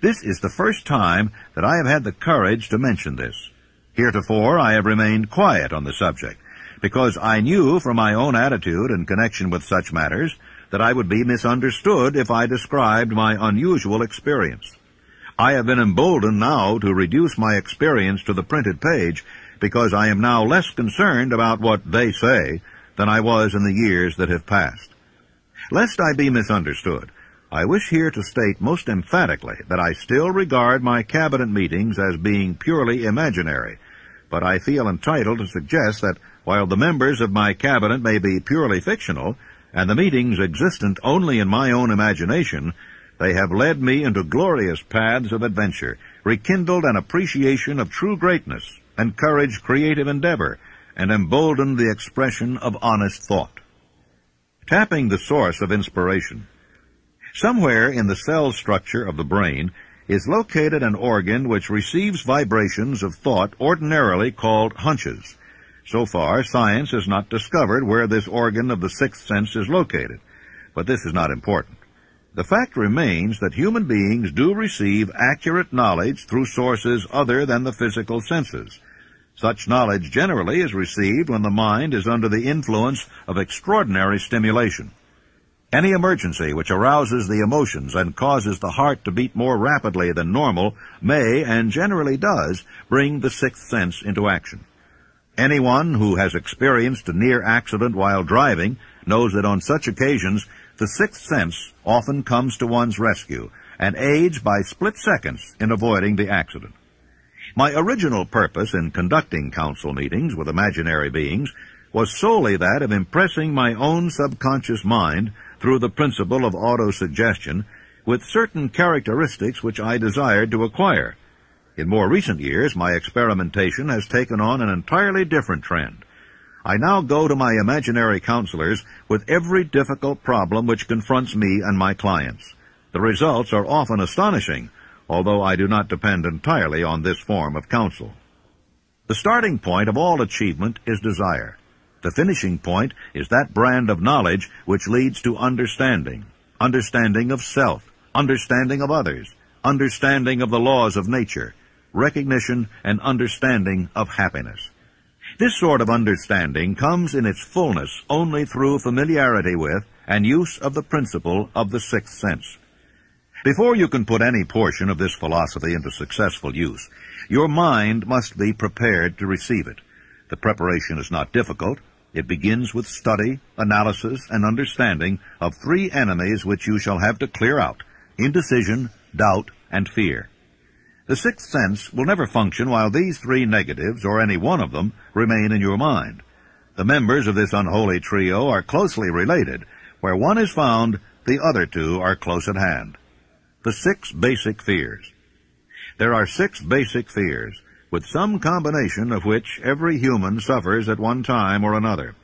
S3: This is the first time that I have had the courage to mention this. Heretofore, I have remained quiet on the subject, because I knew from my own attitude in connection with such matters that I would be misunderstood if I described my unusual experience. I have been emboldened now to reduce my experience to the printed page, because I am now less concerned about what they say than I was in the years that have passed. Lest I be misunderstood, I wish here to state most emphatically that I still regard my cabinet meetings as being purely imaginary, but I feel entitled to suggest that while the members of my cabinet may be purely fictional, and the meetings existent only in my own imagination, they have led me into glorious paths of adventure, rekindled an appreciation of true greatness, encouraged creative endeavor, and emboldened the expression of honest thought. Tapping the source of inspiration. Somewhere in the cell structure of the brain is located an organ which receives vibrations of thought ordinarily called hunches. So far, science has not discovered where this organ of the sixth sense is located, but this is not important. The fact remains that human beings do receive accurate knowledge through sources other than the physical senses. Such knowledge generally is received when the mind is under the influence of extraordinary stimulation. Any emergency which arouses the emotions and causes the heart to beat more rapidly than normal may, and generally does, bring the sixth sense into action. Anyone who has experienced a near accident while driving knows that on such occasions the sixth sense often comes to one's rescue and aids by split seconds in avoiding the accident. My original purpose in conducting council meetings with imaginary beings was solely that of impressing my own subconscious mind through the principle of autosuggestion with certain characteristics which I desired to acquire. In more recent years, my experimentation has taken on an entirely different trend. I now go to my imaginary counselors with every difficult problem which confronts me and my clients. The results are often astonishing, although I do not depend entirely on this form of counsel. The starting point of all achievement is desire. The finishing point is that brand of knowledge which leads to understanding of self, understanding of others, understanding of the laws of nature, recognition and understanding of happiness. This sort of understanding comes in its fullness only through familiarity with and use of the principle of the sixth sense. Before you can put any portion of this philosophy into successful use, your mind must be prepared to receive it. The preparation is not difficult. It begins with study, analysis, and understanding of 3 enemies which you shall have to clear out: indecision, doubt, and fear. The sixth sense will never function while these 3 negatives, or any one of them, remain in your mind. The members of this unholy trio are closely related. Where one is found, the other 2 are close at hand. The 6 basic fears. There are 6 basic fears, with some combination of which every human suffers at one time or another.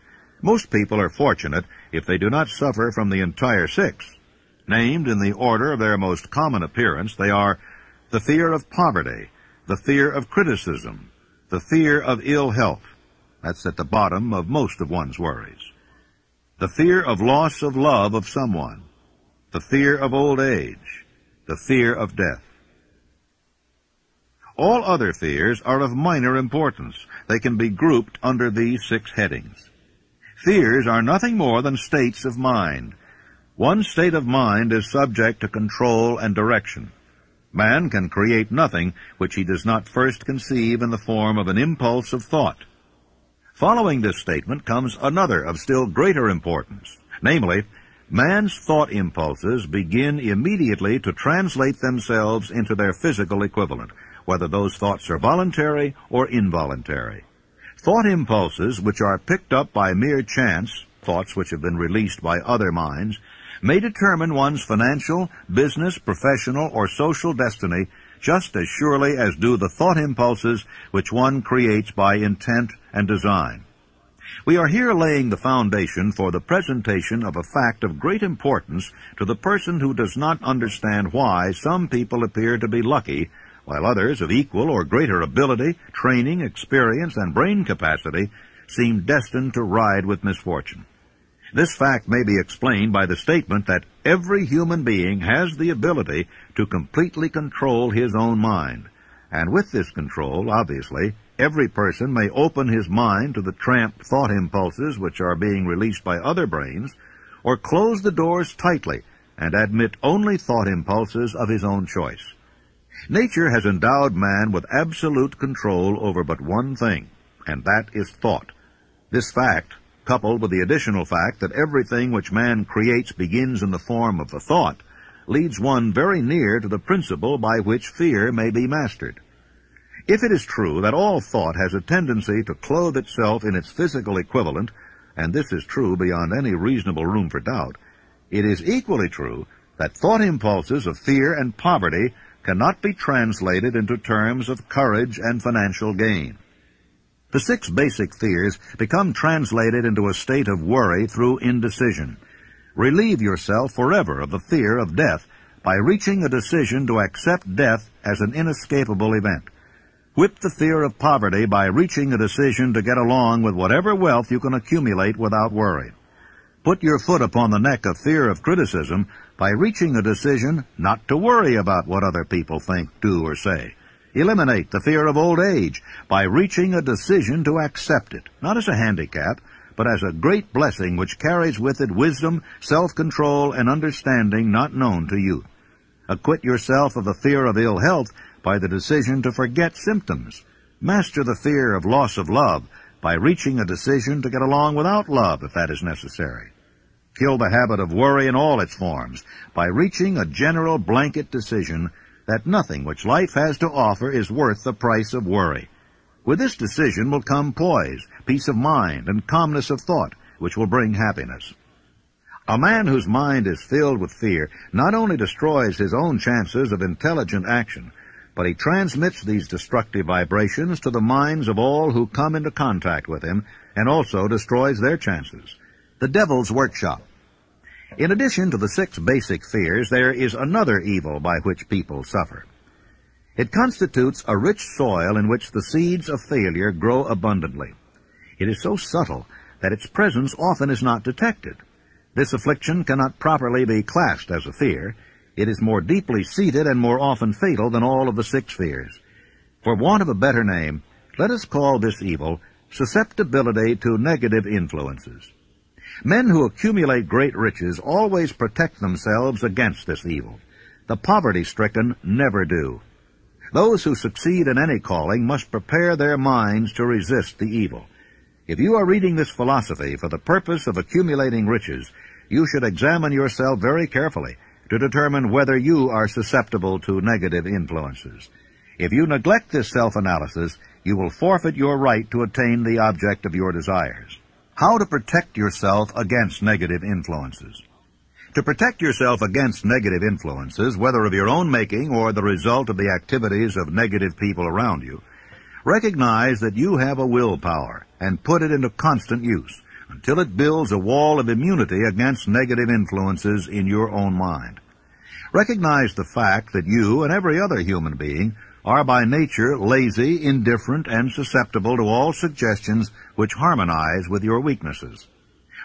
S3: Most people are fortunate if they do not suffer from the entire 6. Named in the order of their most common appearance, they are the fear of poverty, the fear of criticism, the fear of ill health. That's at the bottom of most of one's worries. The fear of loss of love of someone, the fear of old age, the fear of death.
S5: All other fears are of minor importance. They can be grouped under these 6 headings. Fears are nothing more than states of mind. One state of mind is subject to control and direction. Man can create nothing which he does not first conceive in the form of an impulse of thought. Following this statement comes another of still greater importance, namely, man's thought impulses begin immediately to translate themselves into their physical equivalent, whether those thoughts are voluntary or involuntary. Thought impulses which are picked up by mere chance, thoughts which have been released by other minds, may determine one's financial, business, professional, or social destiny just as surely as do the thought impulses which one creates by intent and design. We are here laying the foundation for the presentation of a fact of great importance to the person who does not understand why some people appear to be lucky, while others of equal or greater ability, training, experience, and brain capacity seem destined to ride with misfortune. This fact may be explained by the statement that every human being has the ability to completely control his own mind. And with this control, obviously, every person may open his mind to the tramp thought impulses which are being released by other brains, or close the doors tightly and admit only thought impulses of his own choice. Nature has endowed man with absolute control over but one thing, and that is thought. This fact, coupled with the additional fact that everything which man creates begins in the form of a thought, leads one very near to the principle by which fear may be mastered. If it is true that all thought has a tendency to clothe itself in its physical equivalent, and this is true beyond any reasonable room for doubt, it is equally true that thought impulses of fear and poverty cannot be translated into terms of courage and financial gain. The 6 basic fears become translated into a state of worry through indecision. Relieve yourself forever of the fear of death by reaching a decision to accept death as an inescapable event. Whip the fear of poverty by reaching a decision to get along with whatever wealth you can accumulate without worry. Put your foot upon the neck of fear of criticism by reaching a decision not to worry about what other people think, do, or say. Eliminate the fear of old age by reaching a decision to accept it, not as a handicap, but as a great blessing which carries with it wisdom, self-control, and understanding not known to youth. Acquit yourself of the fear of ill health by the decision to forget symptoms. Master the fear of loss of love by reaching a decision to get along without love if that is necessary. Kill the habit of worry in all its forms by reaching a general blanket decision that nothing which life has to offer is worth the price of worry. With this decision will come poise, peace of mind, and calmness of thought, which will bring happiness. A man whose mind is filled with fear not only destroys his own chances of intelligent action, but he transmits these destructive vibrations to the minds of all who come into contact with him, and also destroys their chances. The devil's workshop. In addition to the 6 basic fears, there is another evil by which people suffer. It constitutes a rich soil in which the seeds of failure grow abundantly. It is so subtle that its presence often is not detected. This affliction cannot properly be classed as a fear. It is more deeply seated and more often fatal than all of the 6 fears. For want of a better name, let us call this evil susceptibility to negative influences. Men who accumulate great riches always protect themselves against this evil. The poverty-stricken never do. Those who succeed in any calling must prepare their minds to resist the evil. If you are reading this philosophy for the purpose of accumulating riches, you should examine yourself very carefully to determine whether you are susceptible to negative influences. If you neglect this self-analysis, you will forfeit your right to attain the object of your desires. How to protect yourself against negative influences. To protect yourself against negative influences, whether of your own making or the result of the activities of negative people around you, recognize that you have a willpower and put it into constant use until it builds a wall of immunity against negative influences in your own mind. Recognize the fact that you and every other human being are by nature lazy, indifferent, and susceptible to all suggestions which harmonize with your weaknesses.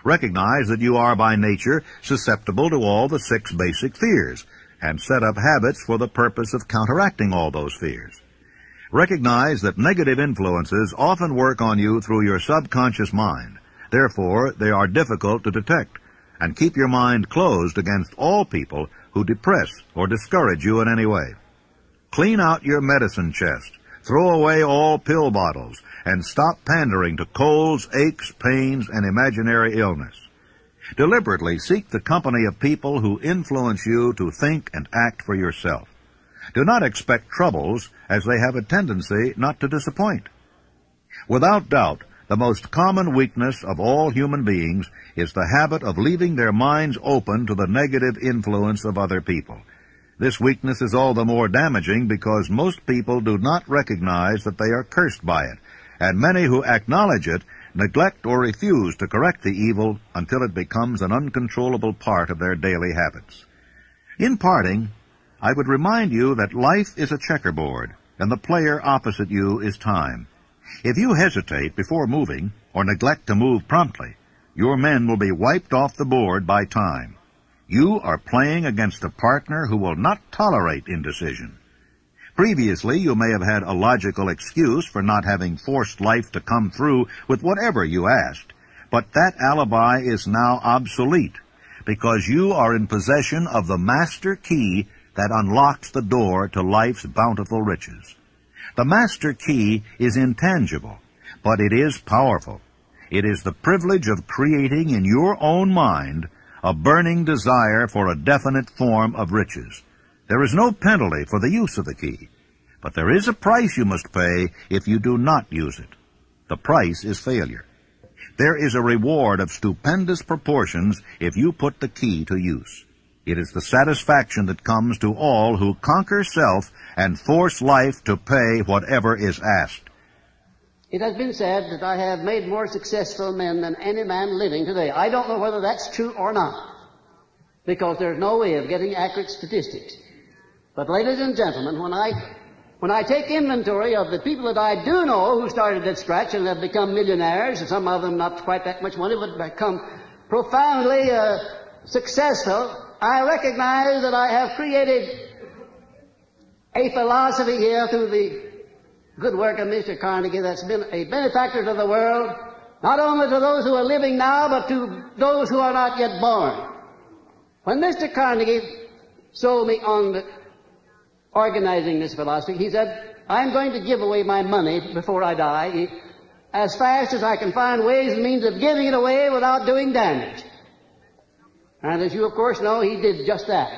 S5: Recognize that you are by nature susceptible to all the 6 basic fears, and set up habits for the purpose of counteracting all those fears.
S6: Recognize that negative influences often work on you through your subconscious mind. Therefore, they are difficult to detect, and keep your mind closed against all people who depress or discourage you in any way. Clean out your medicine chest, throw away all pill bottles, and stop pandering to colds, aches, pains, and imaginary illness. Deliberately seek the company of people who influence you to think and act for yourself. Do not expect troubles, as they have a tendency not to disappoint. Without doubt, the most common weakness of all human beings is the habit of leaving their minds open to the negative influence of other people. This weakness is all the more damaging because most people do not recognize that they are cursed by it, and many who acknowledge it neglect or refuse to correct the evil until it becomes an uncontrollable part of their daily habits. In parting, I would remind you that life is a checkerboard, and the player opposite you is time. If you hesitate before moving, or neglect to move promptly, your men will be wiped off the board by time. You are playing against a partner who will not tolerate indecision. Previously, you may have had a logical excuse for not having forced life to come through with whatever you asked, but that alibi is now obsolete, because you are in possession of the master key that unlocks the door to life's bountiful riches. The master key is intangible, but it is powerful. It is the privilege of creating in your own mind a burning desire for a definite form of riches. There is no penalty for the use of the key, but there is a price you must pay if you do not use it. The price is failure. There is a reward of stupendous proportions if you put the key to use. It is the satisfaction that comes to all who conquer self and force life to pay whatever is asked.
S4: It has been said that I have made more successful men than any man living today. I don't know whether that's true or not, because there's no way of getting accurate statistics. But ladies and gentlemen, when I take inventory of the people that I do know who started at scratch and have become millionaires, and some of them not quite that much money, but become profoundly successful, I recognize that I have created a philosophy here through the good work of Mr. Carnegie that's been a benefactor to the world, not only to those who are living now, but to those who are not yet born. When Mr. Carnegie sold me on organizing this philosophy, he said, I'm going to give away my money before I die as fast as I can find ways and means of giving it away without doing damage. And as you, of course, know, he did just that.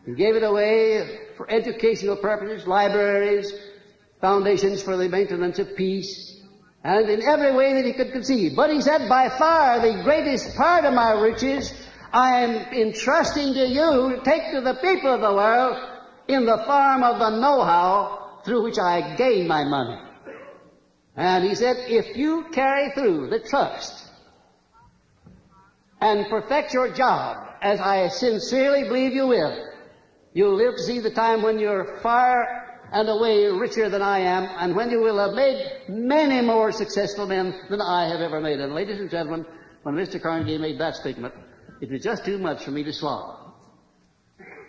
S4: He gave it away for educational purposes, libraries, foundations for the maintenance of peace, and in every way that he could conceive. But he said, by far the greatest part of my riches I am entrusting to you to take to the people of the world in the form of the know-how through which I gain my money. And he said, if you carry through the trust and perfect your job, as I sincerely believe you will, you'll live to see the time when you're far and away richer than I am, and when you will have made many more successful men than I have ever made. And ladies and gentlemen, when Mr. Carnegie made that statement, it was just too much for me to swallow.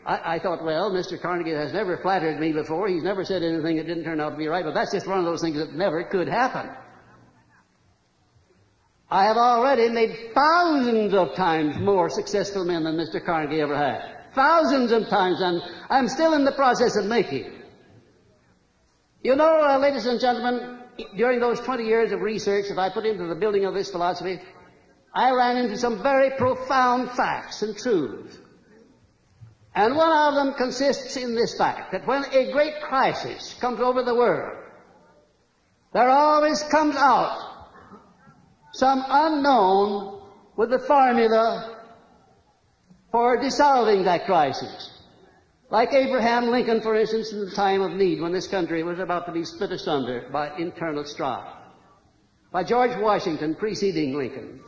S4: I thought, well, Mr. Carnegie has never flattered me before. He's never said anything that didn't turn out to be right, but that's just one of those things that never could happen. I have already made thousands of times more successful men than Mr. Carnegie ever had. Thousands of times, and I'm still in the process of making. You know, ladies and gentlemen, during those 20 years of research that I put into the building of this philosophy, I ran into some very profound facts and truths. And one of them consists in this fact, that when a great crisis comes over the world, there always comes out some unknown with the formula for dissolving that crisis. Like Abraham Lincoln, for instance, in the time of need, when this country was about to be split asunder by internal strife. By George Washington preceding Lincoln.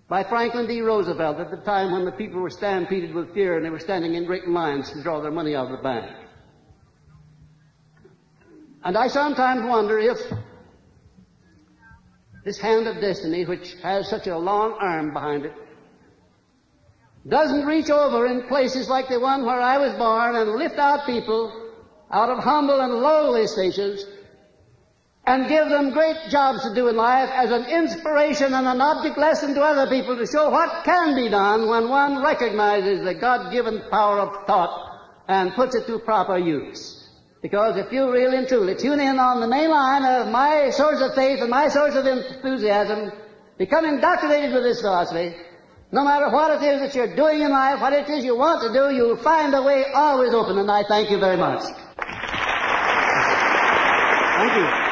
S4: By Franklin D. Roosevelt at the time when the people were stampeded with fear and they were standing in great lines to draw their money out of the bank. And I sometimes wonder if this hand of destiny, which has such a long arm behind it, doesn't reach over in places like the one where I was born and lift out people out of humble and lowly stations and give them great jobs to do in life as an inspiration and an object lesson to other people to show what can be done when one recognizes the God-given power of thought and puts it to proper use. Because if you really and truly tune in on the main line of my source of faith and my source of enthusiasm, become indoctrinated with this philosophy, no matter what it is that you're doing in life, what it is you want to do, you'll find the way always open, and I thank you very much. Thank you.